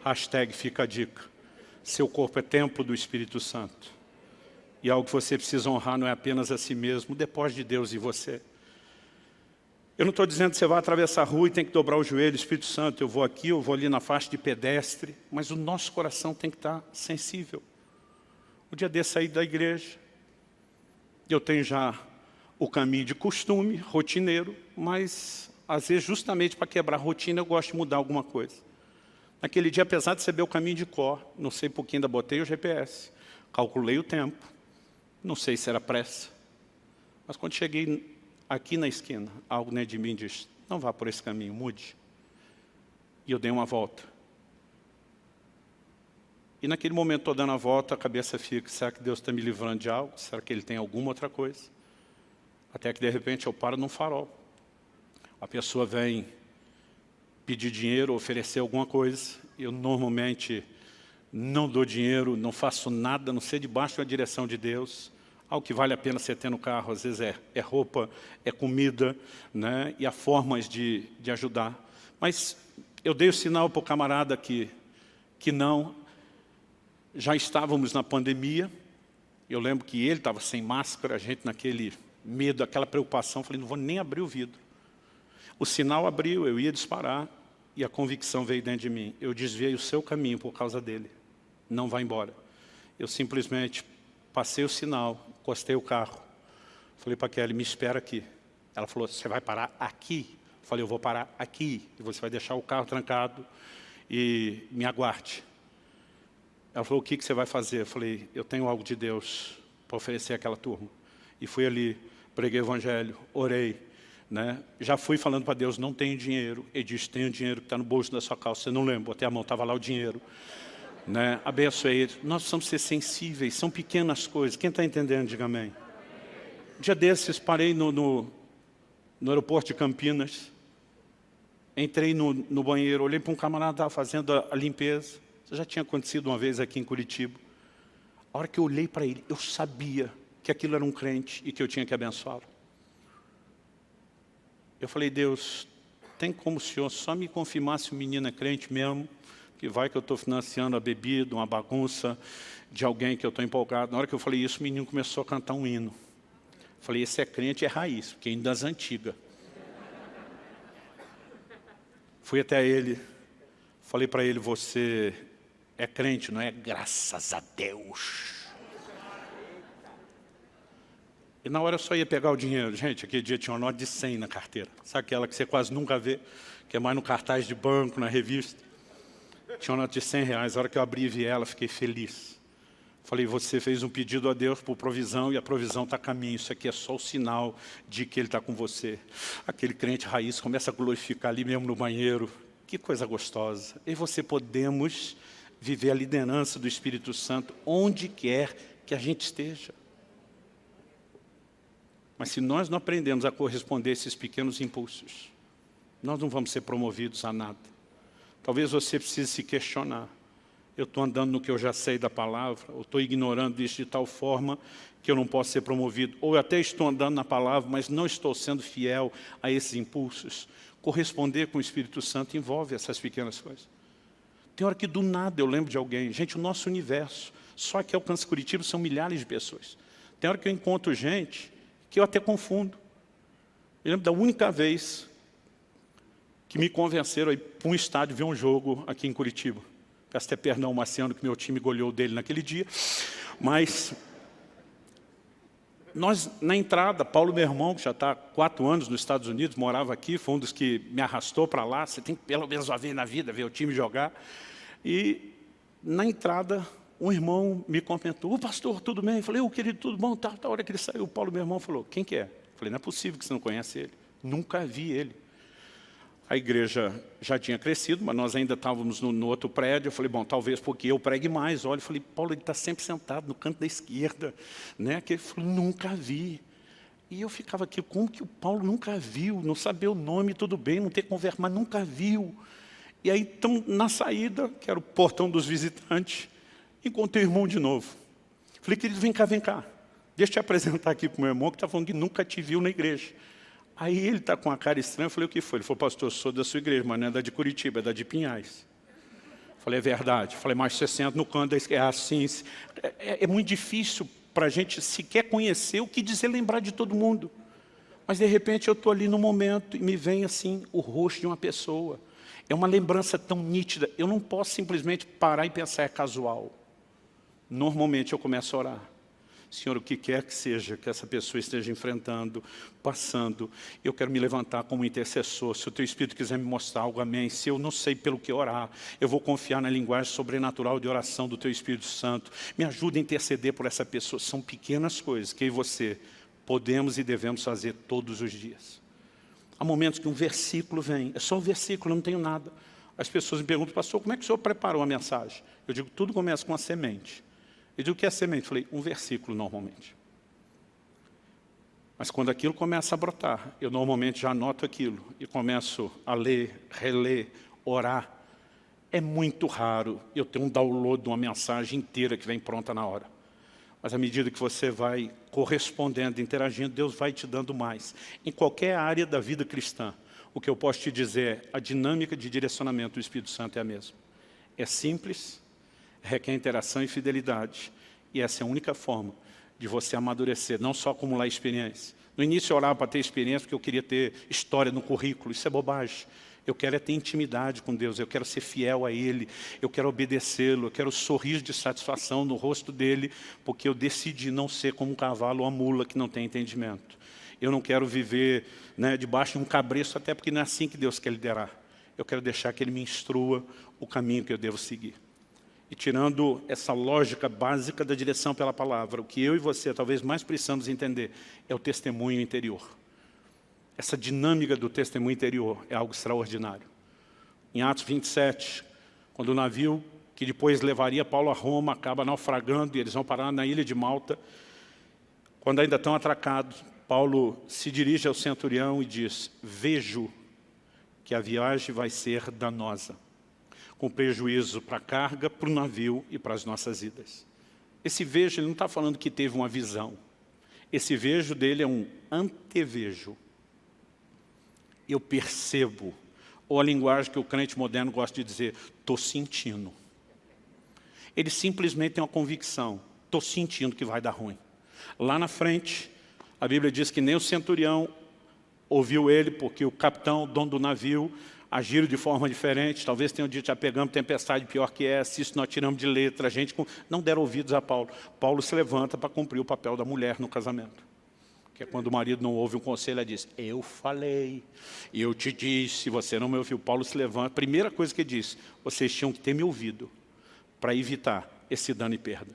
Hashtag fica a dica. Seu corpo é templo do Espírito Santo. E algo que você precisa honrar não é apenas a si mesmo, o depósito de Deus em você. Eu não estou dizendo que você vai atravessar a rua e tem que dobrar o joelho, Espírito Santo, eu vou aqui, eu vou ali na faixa de pedestre, mas o nosso coração tem que estar sensível. O dia desse saí da igreja, eu tenho já o caminho de costume, rotineiro, mas às vezes justamente para quebrar a rotina eu gosto de mudar alguma coisa. Naquele dia, apesar de saber o caminho de cor, não sei por que ainda botei o GPS, calculei o tempo, não sei se era pressa, mas quando cheguei aqui na esquina, algo dentro de mim disse, não vá por esse caminho, mude. E eu dei uma volta. E naquele momento, estou dando a volta, a cabeça fica, será que Deus está me livrando de algo? Será que Ele tem alguma outra coisa? Até que, de repente, eu paro num farol. A pessoa vem pedir dinheiro, oferecer alguma coisa. Eu normalmente não dou dinheiro, não faço nada, a não ser debaixo da direção de Deus. Algo que vale a pena você ter no carro, às vezes é roupa, é comida, né? E há formas de ajudar. Mas eu dei o sinal para o camarada que não. Já estávamos na pandemia. Eu lembro que ele estava sem máscara, a gente naquele medo, aquela preocupação. Falei, não vou nem abrir o vidro. O sinal abriu, eu ia disparar e a convicção veio dentro de mim. Eu desviei o seu caminho por causa dele. Não vá embora. Eu simplesmente passei o sinal, encostei o carro. Falei para a Kelly, me espera aqui. Ela falou, você vai parar aqui? Eu falei, eu vou parar aqui. E você vai deixar o carro trancado e me aguarde. Ela falou, o que você vai fazer? Eu falei, eu tenho algo de Deus para oferecer àquela turma. E fui ali, preguei o evangelho, orei. Né? Já fui falando para Deus, não tenho dinheiro. Ele disse, tenho dinheiro que está no bolso da sua calça. Você não lembra, botei a mão, estava lá o dinheiro. Né? Abençoei ele. Nós precisamos ser sensíveis, são pequenas coisas. Quem está entendendo, diga amém. Um dia desses, parei no aeroporto de Campinas. Entrei no banheiro, olhei para um camarada que estava fazendo a limpeza. Isso já tinha acontecido uma vez aqui em Curitiba. A hora que eu olhei para ele, eu sabia que aquilo era um crente e que eu tinha que abençoá-lo. Eu falei, Deus, tem como o Senhor só me confirmar se o menino é crente mesmo, que vai que eu estou financiando a bebida, uma bagunça de alguém que eu estou empolgado. Na hora que eu falei isso, o menino começou a cantar um hino. Eu falei, esse é crente, é raiz, porque é hino das antigas. Fui até ele, falei para ele, você é crente, não é? Graças a Deus. E na hora eu só ia pegar o dinheiro. Gente, aquele dia tinha uma nota de 100 na carteira. Sabe aquela que você quase nunca vê, que é mais no cartaz de banco, na revista? Tinha uma nota de R$100. A hora que eu abri e vi ela, fiquei feliz. Falei, você fez um pedido a Deus por provisão e a provisão está a caminho. Isso aqui é só o sinal de que Ele está com você. Aquele crente raiz começa a glorificar ali mesmo no banheiro. Que coisa gostosa. E você podemos viver a liderança do Espírito Santo onde quer que a gente esteja. Mas se nós não aprendemos a corresponder a esses pequenos impulsos, nós não vamos ser promovidos a nada. Talvez você precise se questionar. Eu estou andando no que eu já sei da palavra, ou estou ignorando isso de tal forma que eu não posso ser promovido. Ou eu até estou andando na palavra, mas não estou sendo fiel a esses impulsos. Corresponder com o Espírito Santo envolve essas pequenas coisas. Tem hora que do nada eu lembro de alguém. Gente, o nosso universo, só que Alcance Curitiba são milhares de pessoas. Tem hora que eu encontro gente que eu até confundo. Eu lembro da única vez que me convenceram a ir para um estádio ver um jogo aqui em Curitiba. Peço até perdão, Marciano, que meu time goleou dele naquele dia. Mas nós, na entrada, Paulo, meu irmão, que já está há 4 anos nos Estados Unidos, morava aqui, foi um dos que me arrastou para lá. Você tem que pelo menos uma vez na vida ver o time jogar. E na entrada, um irmão me comentou, pastor, tudo bem? Eu falei, querido, tudo bom? Tá. A hora que ele saiu, o Paulo, meu irmão, falou, quem que é? Eu falei, não é possível que você não conhece ele. Nunca vi ele. A igreja já tinha crescido, mas nós ainda estávamos no outro prédio. Eu falei, bom, talvez porque eu pregue mais. Olha, eu falei, Paulo, ele está sempre sentado no canto da esquerda. Né? Que ele falou, nunca vi. E eu ficava aqui, como que o Paulo nunca viu? Não saber o nome, tudo bem, não ter conversa, mas nunca viu. E aí, então, na saída, que era o portão dos visitantes, encontrei o irmão de novo. Falei, querido, vem cá. Deixa eu te apresentar aqui para o meu irmão, que está falando que nunca te viu na igreja. Aí ele está com uma cara estranha, eu falei, o que foi? Ele falou, pastor, eu sou da sua igreja, mas não é da de Curitiba, é da de Pinhais. Falei, é verdade. Falei, mas você senta no canto da esquerda. É assim. É muito difícil para a gente sequer conhecer o que dizer, lembrar de todo mundo. Mas, de repente, eu estou ali no momento e me vem, assim, o rosto de uma pessoa. É uma lembrança tão nítida. Eu não posso simplesmente parar e pensar, é casual. Normalmente, eu começo a orar. Senhor, o que quer que seja que essa pessoa esteja enfrentando, passando, eu quero me levantar como intercessor. Se o Teu Espírito quiser me mostrar algo, amém. Se eu não sei pelo que orar, eu vou confiar na linguagem sobrenatural de oração do Teu Espírito Santo. Me ajuda a interceder por essa pessoa. São pequenas coisas que eu e você podemos e devemos fazer todos os dias. Há momentos que um versículo vem, é só um versículo, eu não tenho nada. As pessoas me perguntam, pastor, como é que o senhor preparou a mensagem? Eu digo, tudo começa com uma semente. Eu digo, o que é semente? Eu falei, um versículo normalmente. Mas quando aquilo começa a brotar, eu normalmente já anoto aquilo e começo a ler, reler, orar. É muito raro eu ter um download de uma mensagem inteira que vem pronta na hora. Mas à medida que você vai correspondendo, interagindo, Deus vai te dando mais. Em qualquer área da vida cristã, o que eu posso te dizer é, a dinâmica de direcionamento do Espírito Santo é a mesma. É simples, requer interação e fidelidade. E essa é a única forma de você amadurecer, não só acumular experiência. No início eu orava para ter experiência porque eu queria ter história no currículo. Isso é bobagem. Eu quero é ter intimidade com Deus, eu quero ser fiel a Ele, eu quero obedecê-lo, eu quero o sorriso de satisfação no rosto dEle, porque eu decidi não ser como um cavalo ou uma mula que não tem entendimento. Eu não quero viver debaixo de um cabresto, até porque não é assim que Deus quer liderar. Eu quero deixar que Ele me instrua o caminho que eu devo seguir. E tirando essa lógica básica da direção pela palavra, o que eu e você talvez mais precisamos entender é o testemunho interior. Essa dinâmica do testemunho interior é algo extraordinário. Em Atos 27, quando o navio que depois levaria Paulo a Roma acaba naufragando e eles vão parar na ilha de Malta, quando ainda estão atracados, Paulo se dirige ao centurião e diz: vejo que a viagem vai ser danosa, com prejuízo para a carga, para o navio e para as nossas vidas. Esse vejo, ele não está falando que teve uma visão. Esse vejo dele é um antevejo. Eu percebo, ou a linguagem que o crente moderno gosta de dizer, estou sentindo. Ele simplesmente tem uma convicção, estou sentindo que vai dar ruim. Lá na frente, a Bíblia diz que nem o centurião ouviu ele, porque o capitão, o dono do navio, agiram de forma diferente. Talvez tenham dito, já pegamos tempestade pior que essa, isso nós tiramos de letra. A gente não deram ouvidos a Paulo. Paulo se levanta para cumprir o papel da mulher no casamento. Que é quando o marido não ouve um conselho, ela diz, eu falei, eu te disse, você não me ouviu. Paulo se levanta, a primeira coisa que ele diz, vocês tinham que ter me ouvido para evitar esse dano e perda.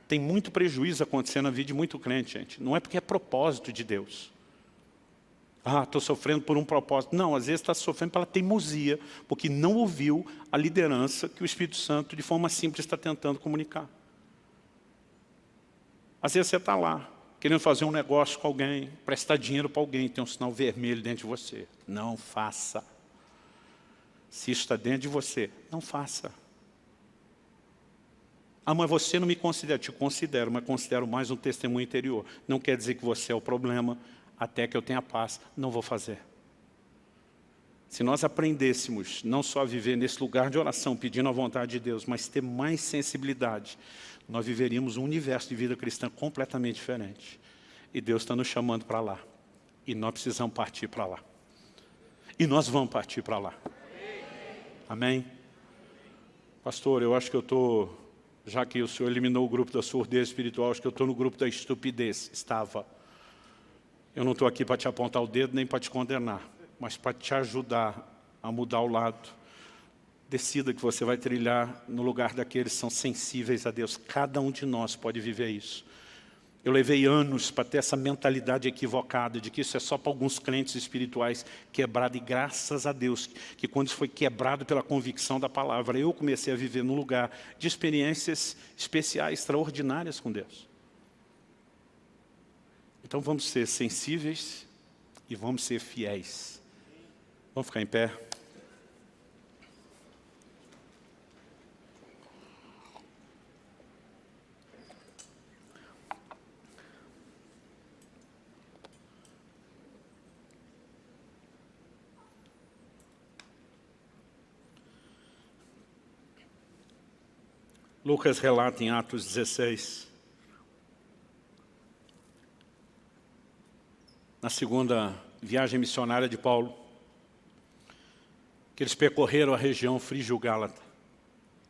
Tem muito prejuízo acontecendo na vida de muito crente, gente. Não é porque é propósito de Deus. Ah, estou sofrendo por um propósito. Não, às vezes está sofrendo pela teimosia, porque não ouviu a liderança que o Espírito Santo, de forma simples, está tentando comunicar. Às vezes você está lá, querendo fazer um negócio com alguém, prestar dinheiro para alguém, tem um sinal vermelho dentro de você. Não faça. Se isso está dentro de você, não faça. Ah, mas você não me considera. Te considero, mas considero mais um testemunho interior. Não quer dizer que você é o problema. Até que eu tenha paz, não vou fazer. Se nós aprendêssemos não só a viver nesse lugar de oração, pedindo a vontade de Deus, mas ter mais sensibilidade, nós viveríamos um universo de vida cristã completamente diferente. E Deus está nos chamando para lá. E nós precisamos partir para lá. E nós vamos partir para lá. Amém? Pastor, eu acho que eu estou, já que o Senhor eliminou o grupo da surdez espiritual, acho que eu estou no grupo da estupidez. Estava. Eu não estou aqui para te apontar o dedo nem para te condenar, mas para te ajudar a mudar o lado. Decida que você vai trilhar no lugar daqueles que são sensíveis a Deus. Cada um de nós pode viver isso. Eu levei anos para ter essa mentalidade equivocada de que isso é só para alguns crentes espirituais quebrado. E graças a Deus, que quando isso foi quebrado pela convicção da palavra, eu comecei a viver num lugar de experiências especiais, extraordinárias com Deus. Então vamos ser sensíveis e vamos ser fiéis. Vamos ficar em pé. Lucas relata em Atos 16, na segunda viagem missionária de Paulo, que eles percorreram a região frígio-gálata.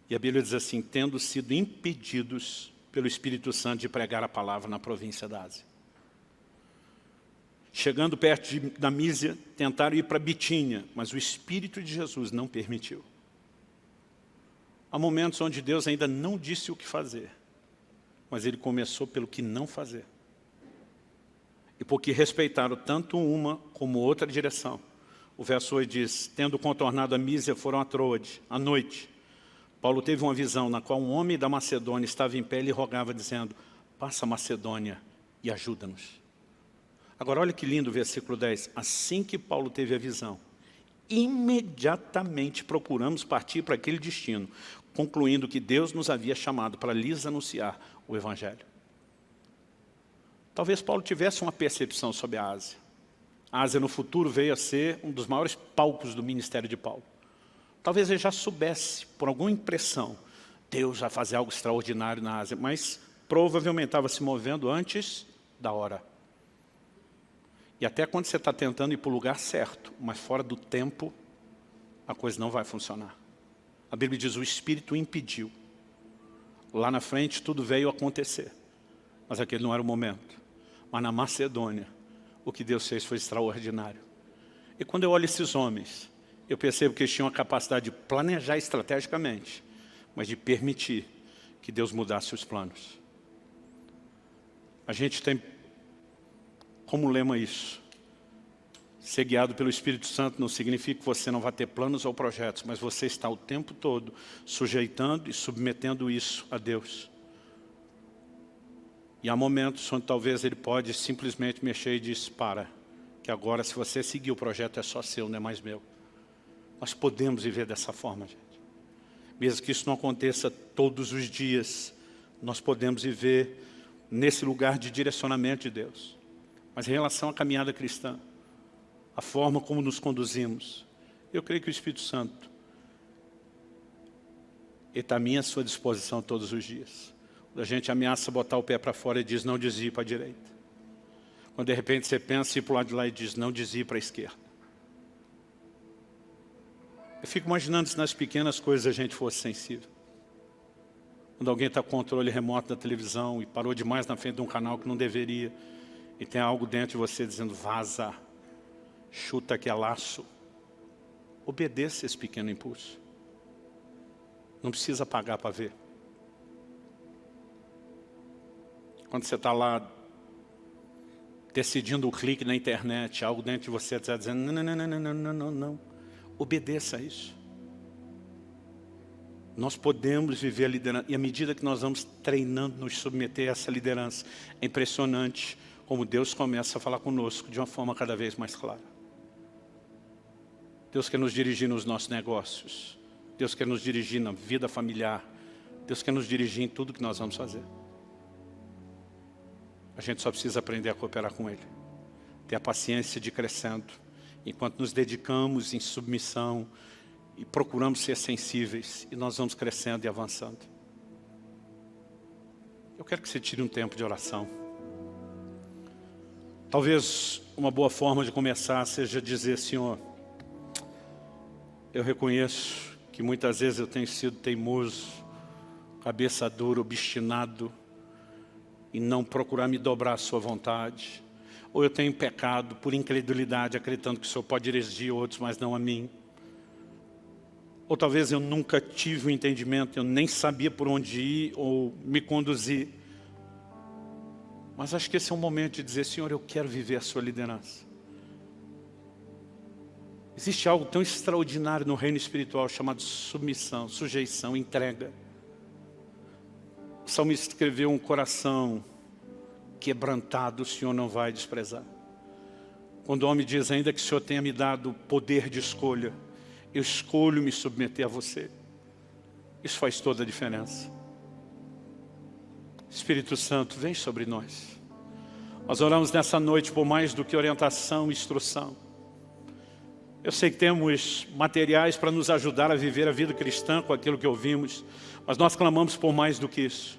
E a Bíblia diz assim, tendo sido impedidos pelo Espírito Santo de pregar a palavra na província da Ásia. Chegando perto da Mísia, tentaram ir para Bitínia, mas o Espírito de Jesus não permitiu. Há momentos onde Deus ainda não disse o que fazer, mas Ele começou pelo que não fazer. E porque respeitaram tanto uma como outra direção. O verso 8 diz, tendo contornado a Mísia, foram a Troade, à noite. Paulo teve uma visão na qual um homem da Macedônia estava em pé e lhe rogava, dizendo, passa a Macedônia e ajuda-nos. Agora olha que lindo o versículo 10. Assim que Paulo teve a visão, imediatamente procuramos partir para aquele destino, concluindo que Deus nos havia chamado para lhes anunciar o Evangelho. Talvez Paulo tivesse uma percepção sobre a Ásia. A Ásia no futuro veio a ser um dos maiores palcos do ministério de Paulo. Talvez ele já soubesse, por alguma impressão, Deus vai fazer algo extraordinário na Ásia, mas provavelmente estava se movendo antes da hora. E até quando você está tentando ir para o lugar certo, mas fora do tempo, a coisa não vai funcionar. A Bíblia diz, o Espírito impediu. Lá na frente tudo veio acontecer, mas aquele não era o momento. Mas na Macedônia, o que Deus fez foi extraordinário. E quando eu olho esses homens, eu percebo que eles tinham a capacidade de planejar estrategicamente, mas de permitir que Deus mudasse os planos. A gente tem como lema isso. Ser guiado pelo Espírito Santo não significa que você não vai ter planos ou projetos, mas você está o tempo todo sujeitando e submetendo isso a Deus. E há momentos onde talvez Ele pode simplesmente mexer e dizer, para, que agora se você seguir o projeto é só seu, não é mais meu. Nós podemos viver dessa forma, gente. Mesmo que isso não aconteça todos os dias, nós podemos viver nesse lugar de direcionamento de Deus. Mas em relação à caminhada cristã, a forma como nos conduzimos, eu creio que o Espírito Santo está à minha sua disposição todos os dias. Quando a gente ameaça botar o pé para fora e diz, não desvie para a direita. Quando de repente você pensa em ir para o lado de lá e diz, não desvie para a esquerda. Eu fico imaginando se nas pequenas coisas a gente fosse sensível. Quando alguém está com o controle remoto da televisão e parou demais na frente de um canal que não deveria, e tem algo dentro de você dizendo, vaza, chuta que é laço. Obedeça esse pequeno impulso. Não precisa pagar para ver. Quando você está lá decidindo o clique na internet, algo dentro de você está dizendo, não. Obedeça a isso. Nós podemos viver a liderança, e à medida que nós vamos treinando, nos submeter a essa liderança, é impressionante como Deus começa a falar conosco de uma forma cada vez mais clara. Deus quer nos dirigir nos nossos negócios. Deus quer nos dirigir na vida familiar. Deus quer nos dirigir em tudo que nós vamos fazer. A gente só precisa aprender a cooperar com Ele. Ter a paciência de ir crescendo. Enquanto nos dedicamos em submissão e procuramos ser sensíveis. E nós vamos crescendo e avançando. Eu quero que você tire um tempo de oração. Talvez uma boa forma de começar seja dizer, Senhor, eu reconheço que muitas vezes eu tenho sido teimoso, cabeça dura, obstinado, e não procurar me dobrar à sua vontade. Ou eu tenho pecado por incredulidade, acreditando que o Senhor pode dirigir outros, mas não a mim. Ou talvez eu nunca tive o entendimento, eu nem sabia por onde ir ou me conduzir. Mas acho que esse é um momento de dizer, Senhor, eu quero viver a sua liderança. Existe algo tão extraordinário no reino espiritual chamado submissão, sujeição, entrega. O salmista escreveu, um coração quebrantado o Senhor não vai desprezar. Quando o homem diz, ainda que o Senhor tenha me dado poder de escolha, eu escolho me submeter a você. Isso faz toda a diferença. Espírito Santo, vem sobre nós. Nós oramos nessa noite por mais do que orientação e instrução. Eu sei que temos materiais para nos ajudar a viver a vida cristã com aquilo que ouvimos, mas nós clamamos por mais do que isso.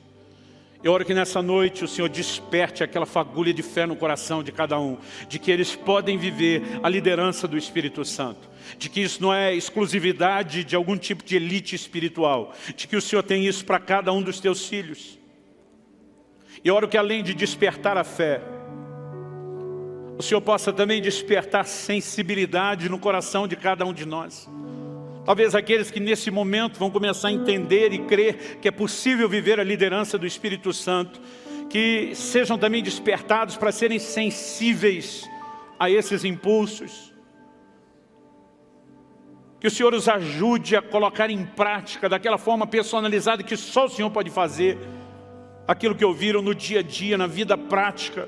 Eu oro que nessa noite o Senhor desperte aquela fagulha de fé no coração de cada um, de que eles podem viver a liderança do Espírito Santo, de que isso não é exclusividade de algum tipo de elite espiritual, de que o Senhor tem isso para cada um dos teus filhos. E oro que além de despertar a fé, o Senhor possa também despertar sensibilidade no coração de cada um de nós. Talvez aqueles que nesse momento vão começar a entender e crer que é possível viver a liderança do Espírito Santo, que sejam também despertados para serem sensíveis a esses impulsos. Que o Senhor os ajude a colocar em prática daquela forma personalizada que só o Senhor pode fazer, aquilo que ouviram no dia a dia, na vida prática.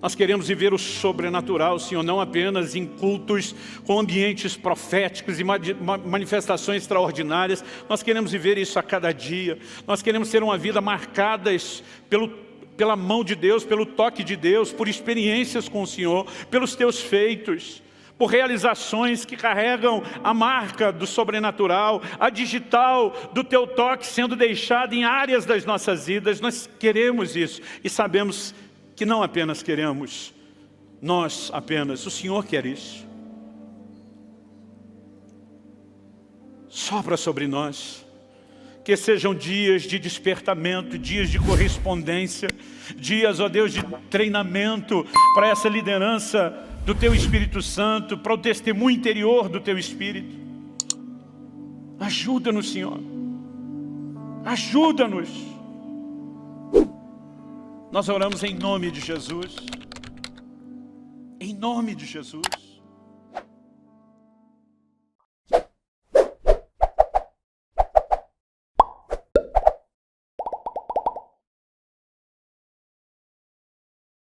Nós queremos viver o sobrenatural, Senhor, não apenas em cultos com ambientes proféticos e manifestações extraordinárias. Nós queremos viver isso a cada dia. Nós queremos ter uma vida marcada pela mão de Deus, pelo toque de Deus, por experiências com o Senhor, pelos teus feitos, por realizações que carregam a marca do sobrenatural, a digital do teu toque sendo deixada em áreas das nossas vidas. Nós queremos isso e sabemos que não apenas queremos, nós apenas, o Senhor quer isso. Sopra sobre nós, que sejam dias de despertamento, dias de correspondência, dias, ó Deus, de treinamento para essa liderança do Teu Espírito Santo, para o testemunho interior do Teu Espírito. Ajuda-nos, Senhor, ajuda-nos. Nós oramos em nome de Jesus. Em nome de Jesus.